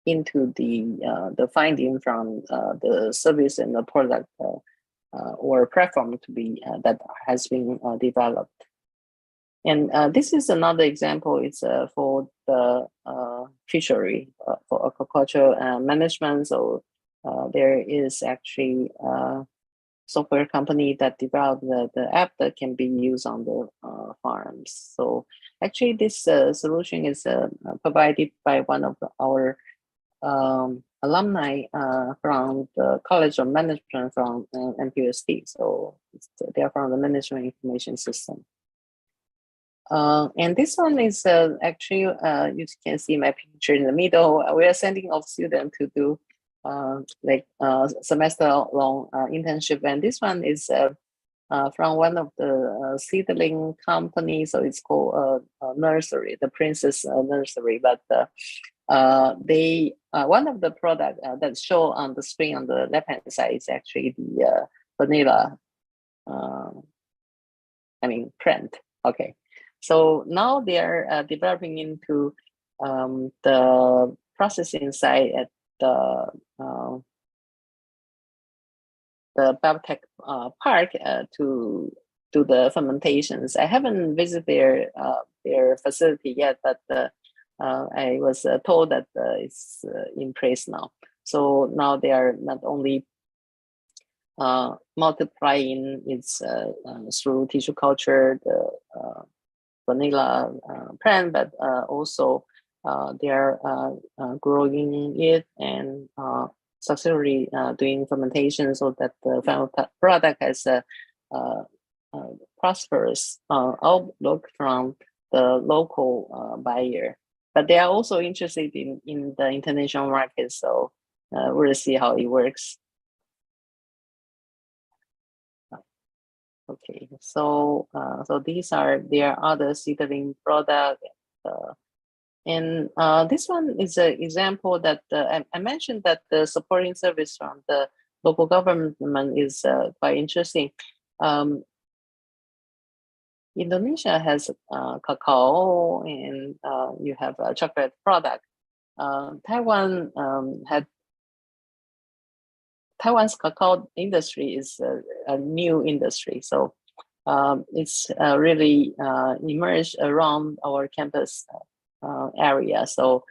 into the finding from the service and the product or platform to be that has been developed. And this is another example. It's for the fishery for aquaculture management. So there is actually a software company that developed the app that can be used on the farms. So actually, this solution is provided by one of our alumni from the College of Management from MPUSD. So they are from the Management Information System. And this one is actually, you can see my picture in the middle. We are sending off students to do semester-long internship. And this one is from one of the seedling companies. So it's called a nursery, the Princess Nursery. But one of the products that's shown on the screen on the left-hand side is actually the vanilla, plant. Okay. So now they are developing into the processing side at the biotech park to do the fermentations. I haven't visited their facility yet, but I was told that it's in place now. So now they are not only multiplying its through tissue culture, the vanilla plant, but also they are growing it and successfully doing fermentation so that the final product has a prosperous outlook from the local buyer. But they are also interested in the international market, so we'll see how it works. Okay, so these are their other seedling product, and this one is an example that I mentioned that the supporting service from the local government is quite interesting. Indonesia has cacao, and you have a chocolate product. Taiwan Taiwan's cacao industry is a new industry, so it's really emerged around our campus area. So,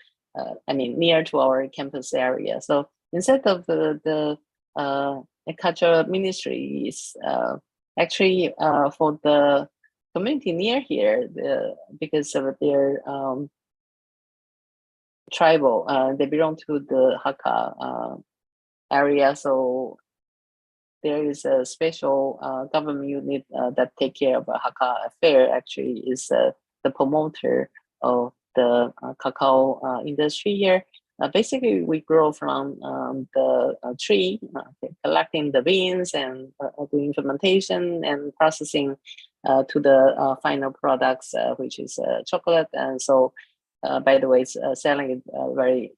near to our campus area. So instead of the agriculture ministry is actually for the community near here, because of their tribal, they belong to the Hakka area, so there is a special government unit that take care of Hakka affair. Actually, is the promoter of the cacao industry here. Basically, we grow from the tree, collecting the beans and doing fermentation and processing to the final products, which is chocolate. And so, by the way, it's selling it very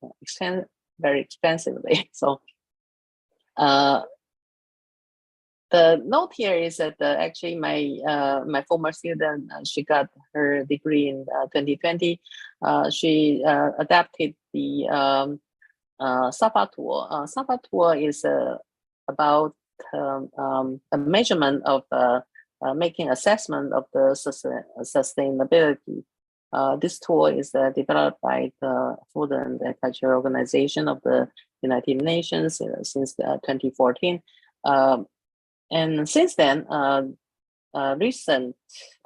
expensively. So. The note here is that actually my former student, she got her degree in 2020. She adapted the SAPA tool. SAPA tool is about a measurement of making assessment of the sustainability. This tool is developed by the Food and Agriculture Organization of the United Nations since 2014. And since then, recent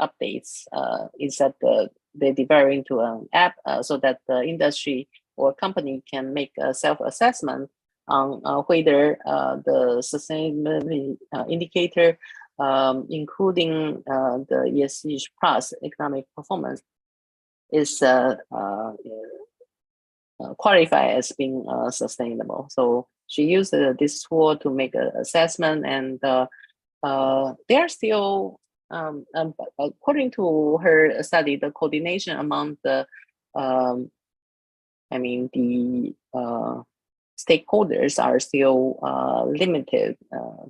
updates is that they're developing into an app so that the industry or company can make a self-assessment on whether the sustainability indicator, including the ESG plus economic performance, is qualified as being sustainable. So she used this tool to make an assessment, and they are still, according to her study, the coordination among the, the stakeholders are still limited.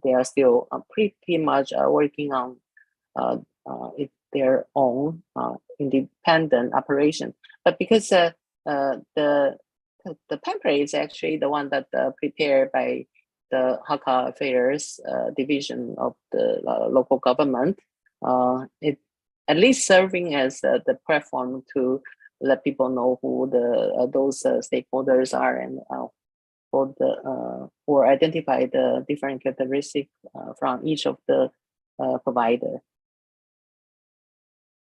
They are still pretty much working on their own independent operation. But because the template is actually the one that prepared by the Hakka Affairs division of the local government, it at least serving as the platform to let people know who those stakeholders are, and or identify the different characteristics from each of the provider.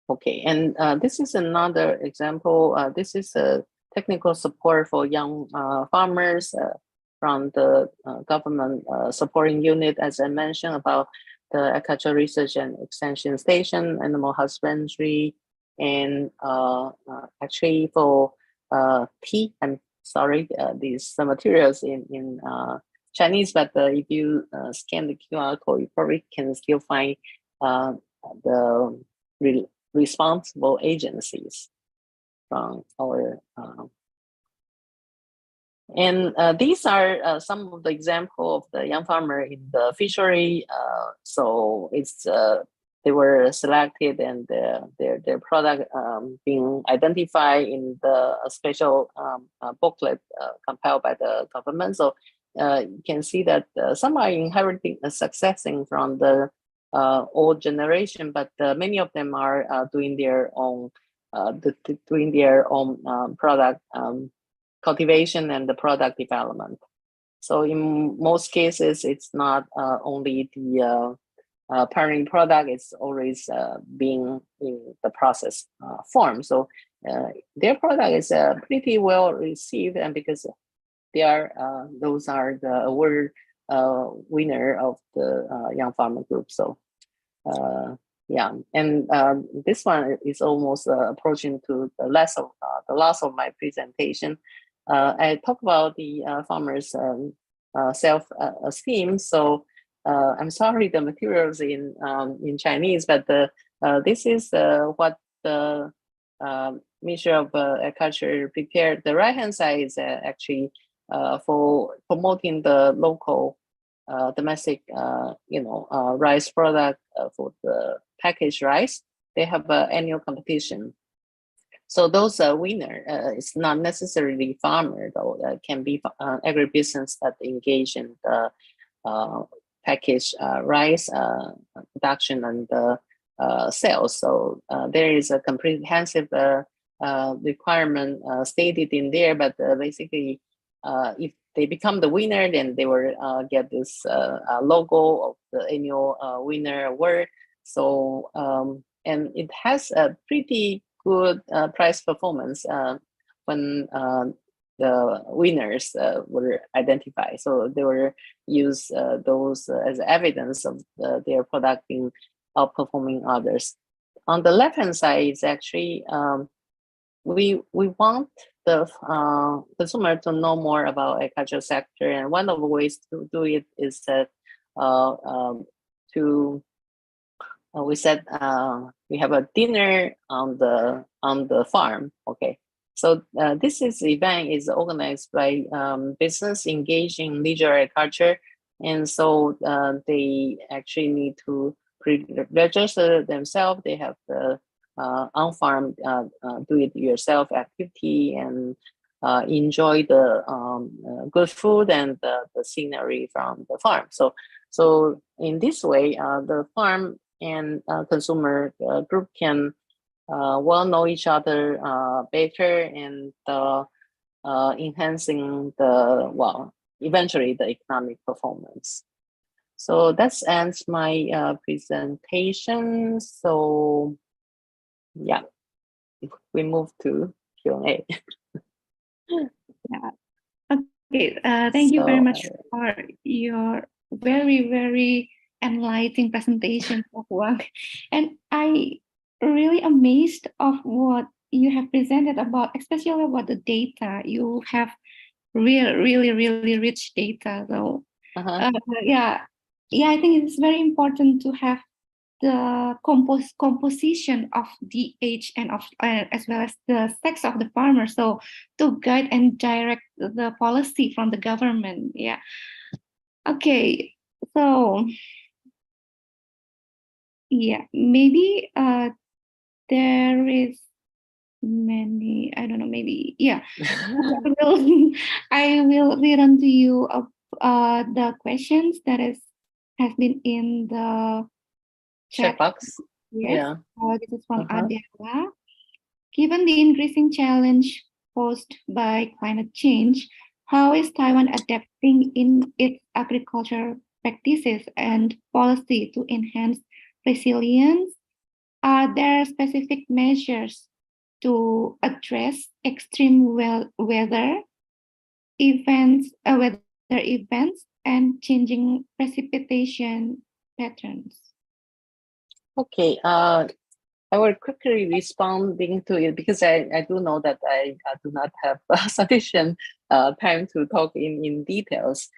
Okay, and this is another example. This is a technical support for young farmers from the government supporting unit, as I mentioned, about the Agricultural Research and Extension Station, animal husbandry, and actually for tea. I'm sorry, these materials in Chinese, but if you scan the QR code, you probably can still find the responsible agencies from our and these are some of the example of the young farmer in the fishery. So it's they were selected, and their product being identified in the special booklet compiled by the government. So you can see that some are inheriting successing from the old generation, but many of them are doing their own product cultivation and the product development. So in most cases, it's not only the parent product, it's always being in the process form. So their product is pretty well received, and because they are those are the award winner of the Young Farmer Group. So yeah, and this one is almost approaching to the last of my presentation. I talk about the farmers' self-esteem. So I'm sorry, the materials in Chinese, but this is what the Ministry of Agriculture prepared. The right-hand side is actually for promoting the local domestic, rice product for the packaged rice. They have an annual competition. So those winner is not necessarily farmer, though. Can be agribusiness that engage in the packaged rice production and sales. So there is a comprehensive requirement stated in there, but basically, if they become the winner, then they will get this logo of the annual winner award. So and it has a pretty good price performance when the winners were identified. So they were use those as evidence of their product being outperforming others. On the left-hand side is actually we want the consumer to know more about agriculture sector, and one of the ways to do it is that we said we have a dinner on the farm. Okay, so this event is organized by business engaged in leisure agriculture, and so they actually need to register themselves. They have the on-farm do-it-yourself activity and enjoy the good food and the scenery from the farm. So in this way, the farm and consumer group can well know each other better, and enhancing eventually the economic performance. So that ends my presentation. So yeah, we move to Q&A. Yeah. Okay. Thank you very much for your very enlightening presentation of work, and I really amazed of what you have presented about, especially about the data. You have really rich data. So yeah, I think it's very important to have the composition of the age and of as well as the sex of the farmer, so to guide and direct the policy from the government. Yeah. Okay. So yeah, maybe there is many, I don't know, maybe yeah. I will read on to you the questions that has been in the Chat box. Yes. Yeah. This is from Adela. Given the increasing challenge posed by climate change, how is Taiwan adapting in its agriculture practices and policy to enhance resilience? Are there specific measures to address extreme weather events and changing precipitation patterns? Okay. I will quickly responding to it because I do know that I do not have sufficient time to talk in details.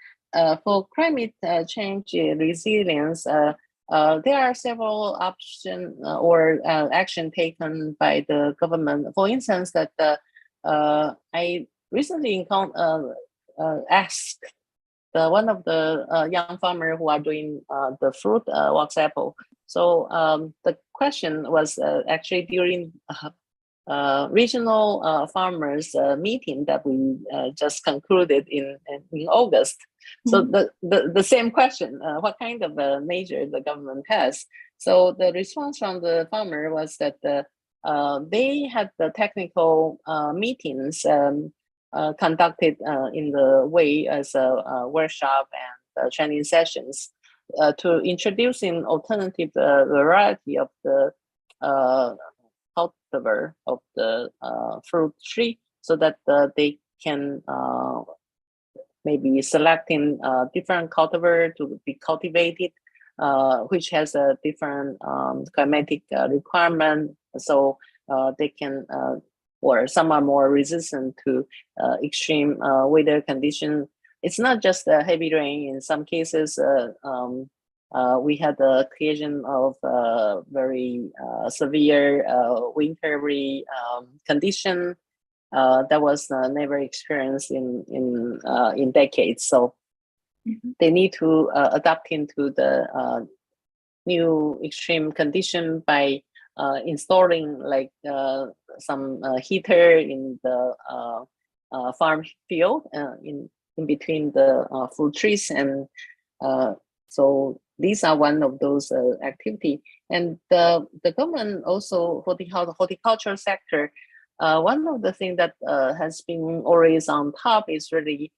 For climate change resilience, there are several options or action taken by the government. For instance, that I recently asked one of the young farmer who are doing the fruit wax apple. So the question was actually during regional farmers meeting that we just concluded in August. So the same question, what kind of measure the government has? So the response from the farmer was that they had the technical meetings conducted in the way as a workshop and training sessions to introducing alternative variety of the cultivar of the fruit tree, so that they can maybe selecting different cultivar to be cultivated, which has a different climatic requirement. So they can, or some are more resistant to extreme weather conditions. It's not just heavy rain. In some cases, we had the occasion of very severe wintry condition that was never experienced in decades. So they need to adapt into the new extreme condition by installing like some heater in the farm field in between the fruit trees, and so these are one of those activity. And the government also for the horticulture sector, one of the things that has been always on top is really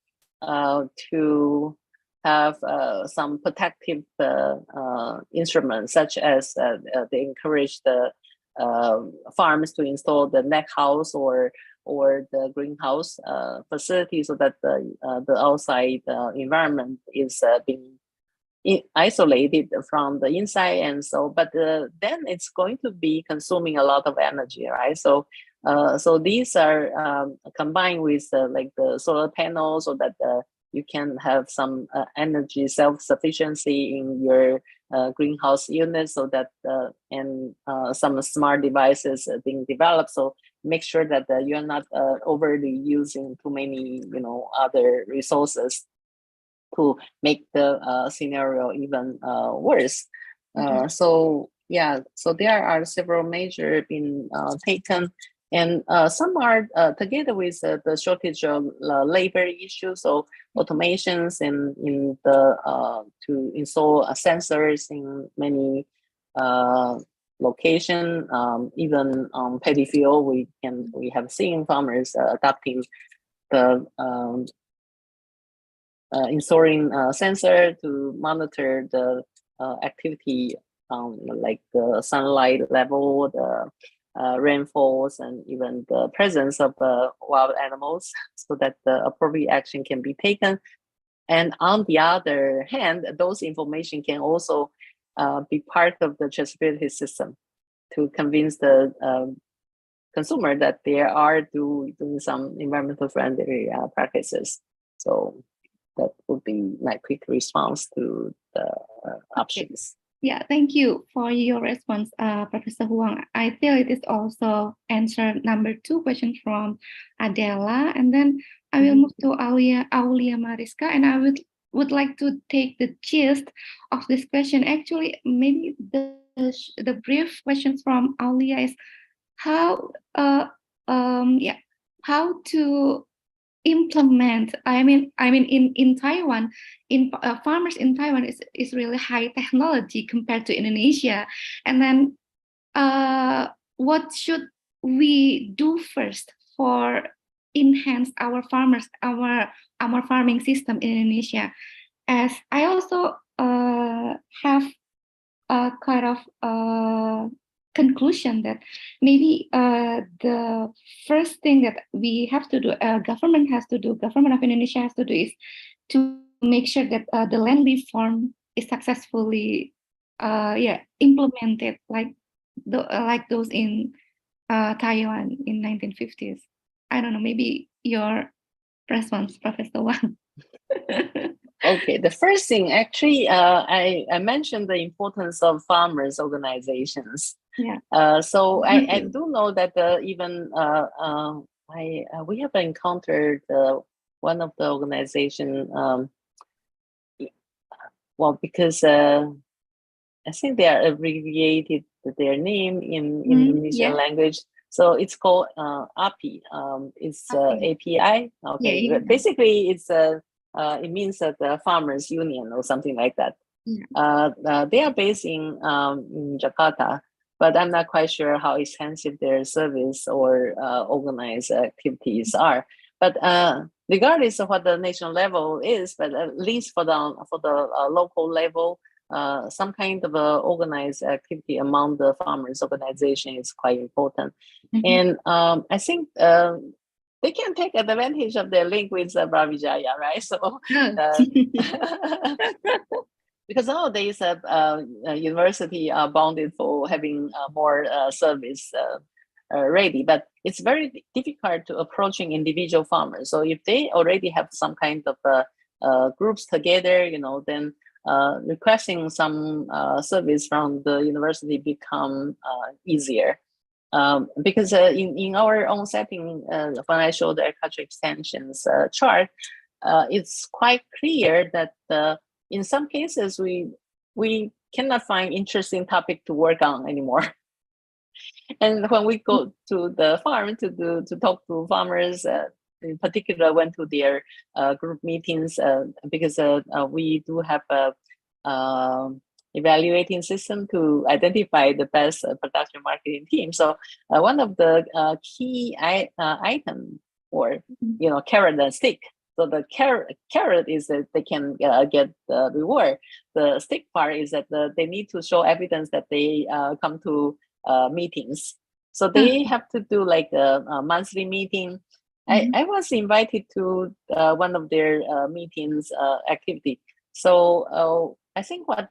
to have some protective instruments, such as they encourage the farms to install the net house or the greenhouse facility, so that the outside environment is being isolated from the inside. And so, but then it's going to be consuming a lot of energy, right? So so these are combined with like the solar panels, so that you can have some energy self-sufficiency in your greenhouse unit, so that and some smart devices are being developed. So make sure that you're not overly using too many, other resources to make the scenario even worse. So yeah, so there are several measures being taken, and some are together with the shortage of labor issues. So automations in the to install sensors in many location, even on paddy field, we have seen farmers adopting the installing a sensor to monitor the activity, like the sunlight level, the rainfalls, and even the presence of wild animals, so that the appropriate action can be taken. And on the other hand, those information can also be part of the traceability system to convince the consumer that they are doing some environmental friendly practices. So that would be my quick response to the options. Yeah, thank you for your response, Professor Huang. I feel it is also answer number 2 question from Adela, and then I will move to Aulia Mariska, and I would like to take the gist of this question. Actually, maybe the brief questions from Aulia is how how to implement. I mean in Taiwan, farmers in Taiwan is really high technology compared to Indonesia, and then what should we do first for enhance our farming system in Indonesia? As I also have a kind of conclusion that maybe the first thing that we have to do, government of Indonesia has to do, is to make sure that the land reform is successfully implemented like those in Taiwan in 1950s. I don't know, maybe your response, Professor Wang. Okay, the first thing, actually, I mentioned the importance of farmers' organizations. Yeah. So I do know that even we have encountered one of the organization. Well, because I think they are abbreviated their name in Indonesian language. So it's called API. It's API. Okay, Yeah. Basically it's it means that the farmers union or something like that. Yeah. They are based in Jakarta, but I'm not quite sure how extensive their service or organized activities are. But regardless of what the national level is, but at least for the local level, some kind of organized activity among the farmers organization is quite important. And I think they can take advantage of their link with Brawijaya, right? So because nowadays university are bounded for having more service ready, but it's very difficult to approaching individual farmers. So if they already have some kind of groups together, then requesting some service from the university become easier. Because in our own setting, when I show the agriculture extensions chart, it's quite clear that in some cases we cannot find interesting topic to work on anymore. And when we go to the farm to talk to farmers, in particular went to their group meetings, because we do have a evaluating system to identify the best production marketing team. So one of the key item, or carrot and stick. So the carrot is that they can get the reward. The stick part is that they need to show evidence that they come to meetings. So they have to do like a monthly meeting. I was invited to one of their meetings activity. So I think what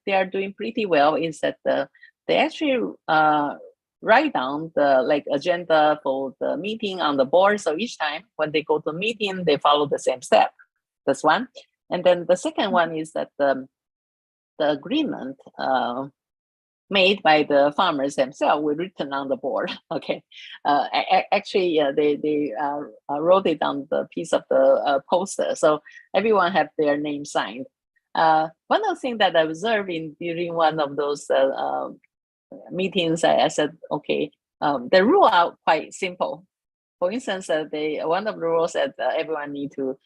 they are doing pretty well is that they actually write down the agenda for the meeting on the board. So each time when they go to a meeting, they follow the same step. That's one. And then the second one is that the agreement made by the farmers themselves were written on the board. Okay, actually, they wrote it on the piece of the poster, so everyone have their name signed. One of the things that I observed during one of those meetings, I said, okay, the rule are quite simple. For instance, one of the rules that everyone need to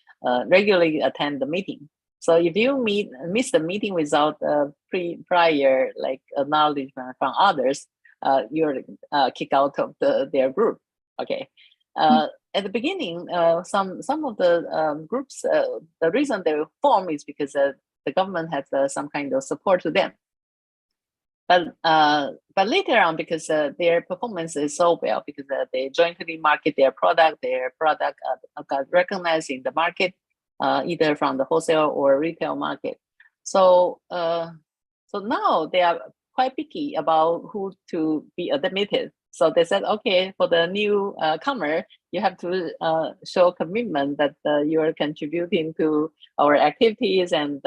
regularly attend the meeting. So if you miss the meeting without prior acknowledgement from others, you're kicked out of their group. Okay, at the beginning, some of the groups, the reason they were formed is because the government had some kind of support to them. But later on, because their performance is so well, because they jointly market their product got recognized in the market, either from the wholesale or retail market. So now they are quite picky about who to be admitted. So they said, okay, for the new comer, you have to show commitment that you are contributing to our activities, and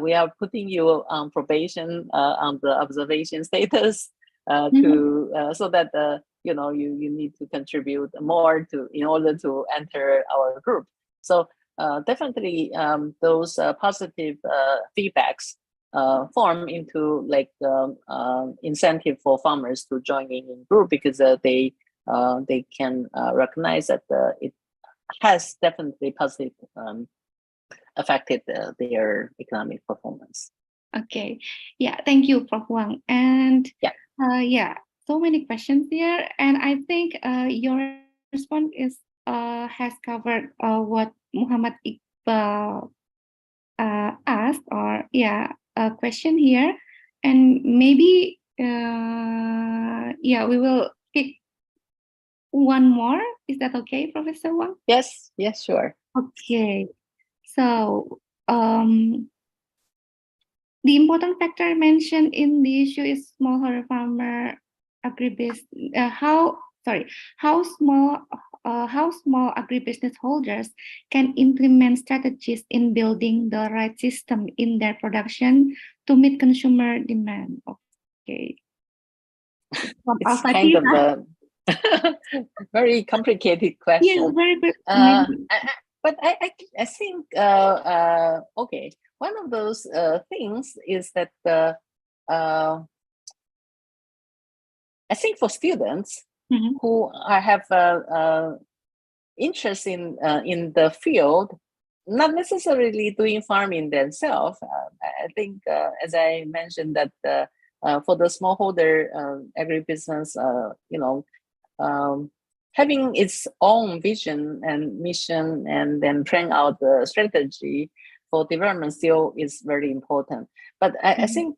we are putting you on probation on the observation status so that you need to contribute more in order to enter our group. So definitely those positive feedbacks form into like incentive for farmers to join in group, because they can recognize that it has definitely positive affected their economic performance. Okay, yeah, thank you, Prof. Wang. And yeah, so many questions here, and I think your response has covered what Muhammad Iqbal asked, or a question here, and maybe we will pick one more. Is that okay, Professor Wang? Yes, sure. Okay, so the important factor mentioned in the issue is smallholder farmer agribusiness. How small agribusiness holders can implement strategies in building the right system in their production to meet consumer demand. Okay. It's kind of a very complicated question. Yeah, very good. But I think okay, one of those things is that I think for students who have interest in the field, not necessarily doing farming themselves. I think, as I mentioned, that for the smallholder agribusiness, having its own vision and mission, and then trying out the strategy for development still is very important. But I think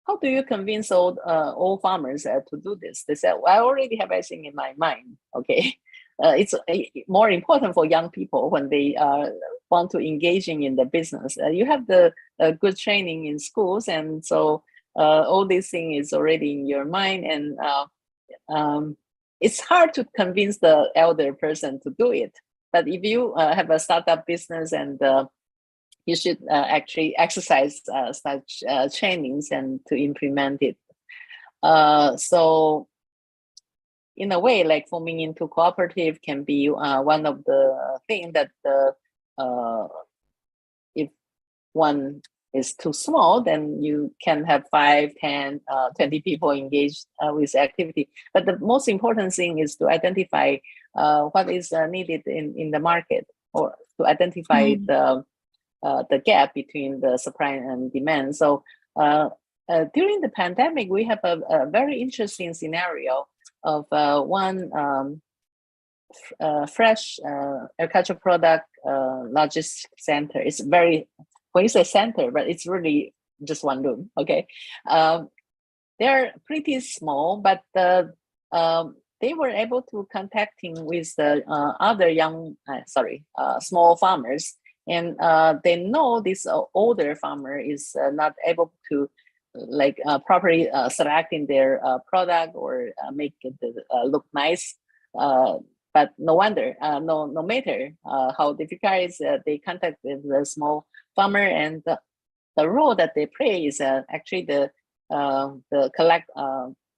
how do you convince all farmers to do this? They said, well, I already have everything in my mind. Okay, it's more important for young people when they want to engaging in the business. You have the good training in schools, and so all these things is already in your mind, and it's hard to convince the elder person to do it. But if you have a startup business, and you should actually exercise such trainings and to implement it. So in a way, like forming into cooperative can be one of the things that if one is too small, then you can have 5, 10, 20 people engaged with activity. But the most important thing is to identify what is needed in the market, or to identify the gap between the supply and demand. So during the pandemic, we have a very interesting scenario of one fresh agricultural product logistics center. It's very, when you say center, but it's really just one room. Okay, they're pretty small, but they were able to contacting with the other small farmers. And they know this older farmer is not able to properly selecting their product or make it look nice. But no wonder, no matter how difficult it is, they contacted the small farmer, and the role that they play is actually the collect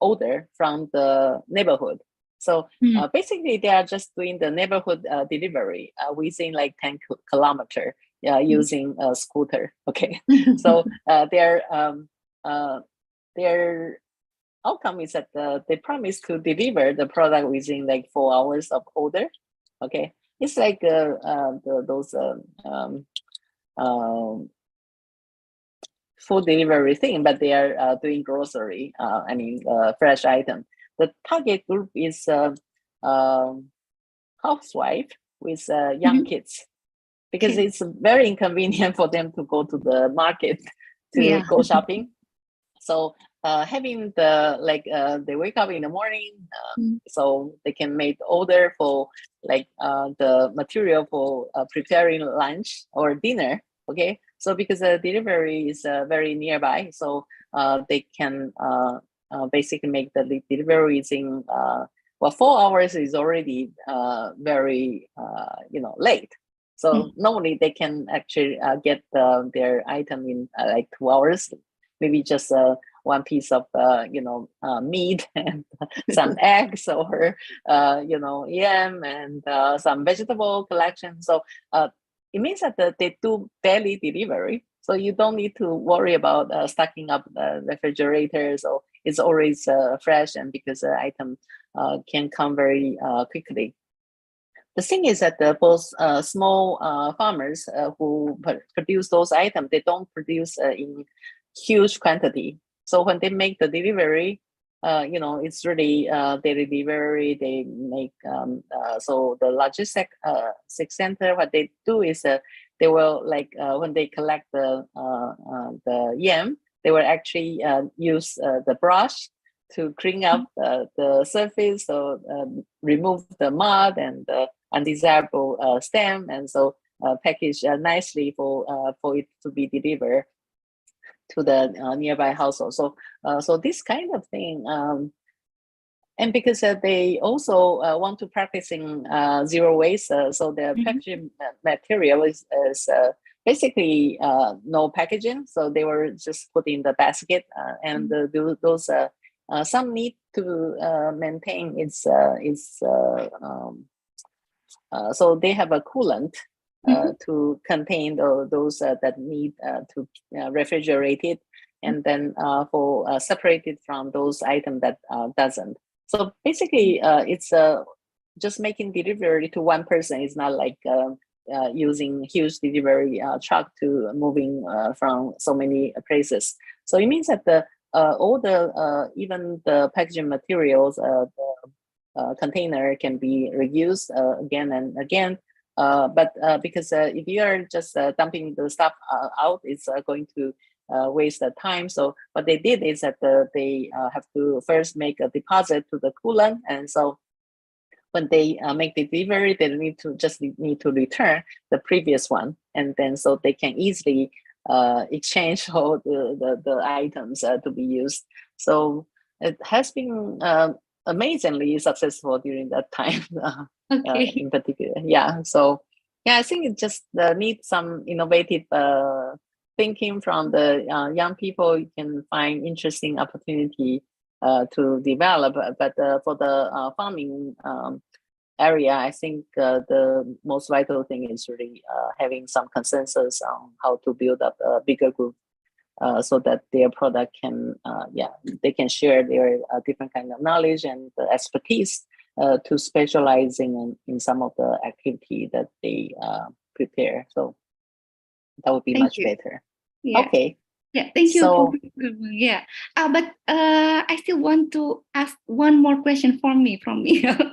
order from the neighborhood. So basically, they are just doing the neighborhood delivery within like 10 kilometers using a scooter. Okay, so their outcome is that they promise to deliver the product within like 4 hours of order. Okay, it's like those food delivery thing, but they are doing grocery. Fresh item. The target group is housewife with young kids, because it's very inconvenient for them to go to the market to go shopping. So having the they wake up in the morning, so they can make order for the material for preparing lunch or dinner. Okay, so because the delivery is very nearby, so they can basically make the deliveries in 4 hours is already very late. So normally they can actually get their item in 2 hours, maybe just one piece of meat and some eggs, or yam and some vegetable collection. So it means that they do daily delivery, so you don't need to worry about stocking up the refrigerator. So it's always fresh, and because the item can come very quickly. The thing is that both small farmers who produce those items, they don't produce in huge quantity. So when they make the delivery, it's really daily delivery. They make so the logistics center. What they do is they will when they collect the yam, they will actually use the brush to clean up the surface, so remove the mud and the undesirable stem, and so package nicely for it to be delivered to the nearby household. So so this kind of thing, and because they also want to practicing zero waste, so the packaging material is basically no packaging. So they were just put in the basket, and those some need to maintain its so they have a coolant to contain those that need to refrigerate it, and then for separated from those items that doesn't. So basically, it's just making delivery to one person is not like using huge delivery truck to moving from so many places. So it means that the all the even the packaging materials, the container can be reused again and again. But because if you are just dumping the stuff out, it's going to waste the time. So what they did is that they have to first make a deposit to the coolant, and so when they make the delivery, they need to return the previous one, and then so they can easily exchange all the items to be used. So it has been amazingly successful during that time. In particular, so I think it just needs some innovative thinking from the young people. You can find interesting opportunity to develop, but for the farming area, I think the most vital thing is really having some consensus on how to build up a bigger group, so that their product can they can share their different kind of knowledge and expertise to specializing in some of the activity that they prepare. So that would be much better. Okay. Yeah, thank you. But I still want to ask one more question from me.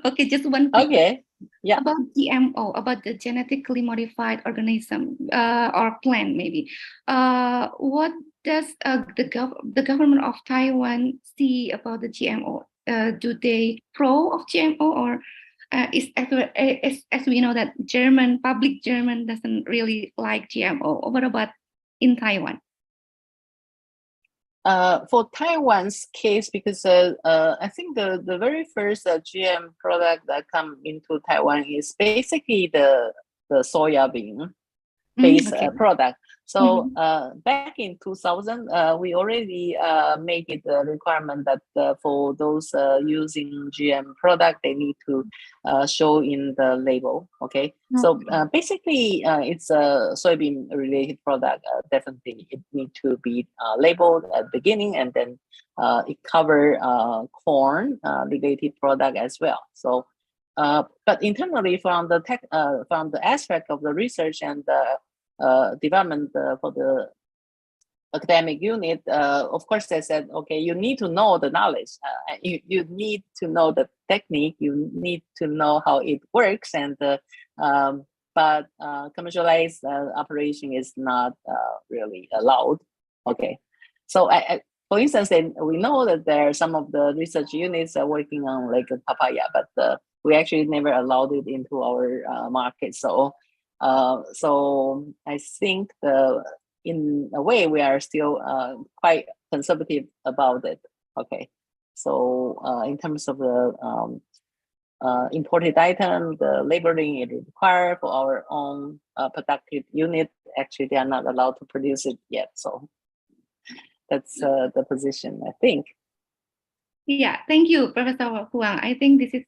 Okay, just one. Okay. Yeah. About GMO, about the genetically modified organism or plant, maybe. What does the government of Taiwan see about the GMO? Do they pro of GMO, or as we know that public German doesn't really like GMO? What about in Taiwan? For Taiwan's case, because I think the very first GM product that come into Taiwan is basically the soya bean based product. So back in 2000, we already made it a requirement that for those using GM product, they need to show in the label. Okay, so basically it's a soybean related product. Definitely it need to be labeled at the beginning, and then it cover corn related product as well. So but internally from the aspect of the research and the development for the academic unit, of course, they said, okay, you need to know the knowledge. You need to know the technique. You need to know how it works. And but commercialized operation is not really allowed. Okay, so for instance, we know that there are some of the research units are working on like a papaya, but we actually never allowed it into our market. So so I think in a way we are still quite conservative about it. Okay, so in terms of the imported item, the labeling it required for our own productive unit, actually they are not allowed to produce it yet. So that's the position, I think. Yeah, thank you, Professor Huang. I think this is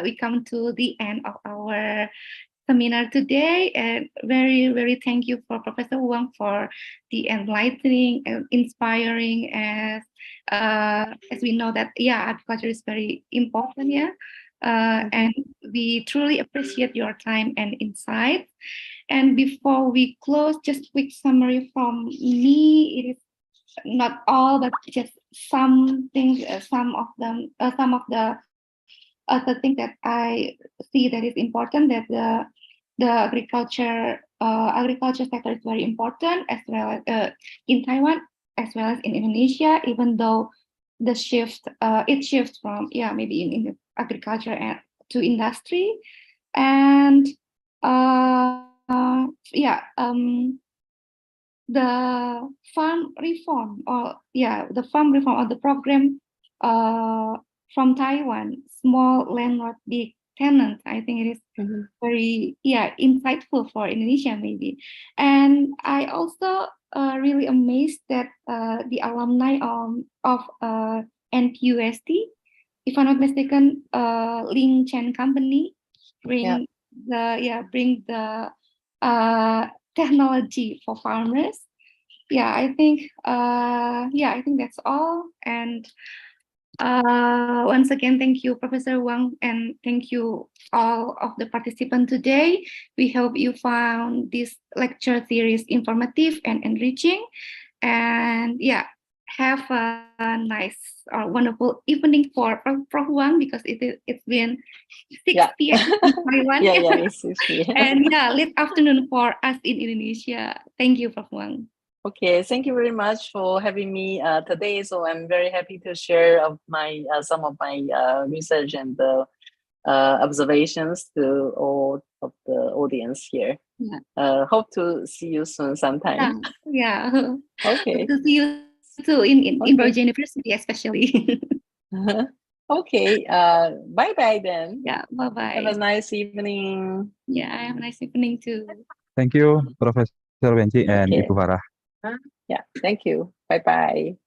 we come to the end of our seminar today, and very thank you for Professor Huang for the enlightening and inspiring, as we know that agriculture is very important, and we truly appreciate your time and insight. And before we close, just quick summary from me. It is not all, but just some things, some of the other things that I see that is important, that the agriculture sector is very important, as well as in Taiwan as well as in Indonesia, even though the shift it shifts from maybe in agriculture and to industry. And the farm reform or the program from Taiwan, small landlord, big tenants. I think it is very insightful for Indonesia maybe. And I also really amazed that the alumni of NPUST, if I'm not mistaken, Ling Chen company bring the technology for farmers. I think that's all. And once again, thank you, Professor Wang, and thank you all of the participants today. We hope you found this lecture series informative and enriching. And have a nice or wonderful evening for Prof. Wang, because it's been 6 p.m. in Taiwan. It's 6 p.m. And late afternoon for us in Indonesia. Thank you, Prof. Wang. Okay, thank you very much for having me today. So I'm very happy to share of my some of my research and observations to all of the audience here. Hope to see you soon sometime. Okay. Hope to see you too in Broad University, especially. Okay. Bye bye then. Bye bye. Have a nice evening. Have a nice evening too. Thank you, Professor Wenci and Okay. Ibu Farah. Thank you. Bye bye.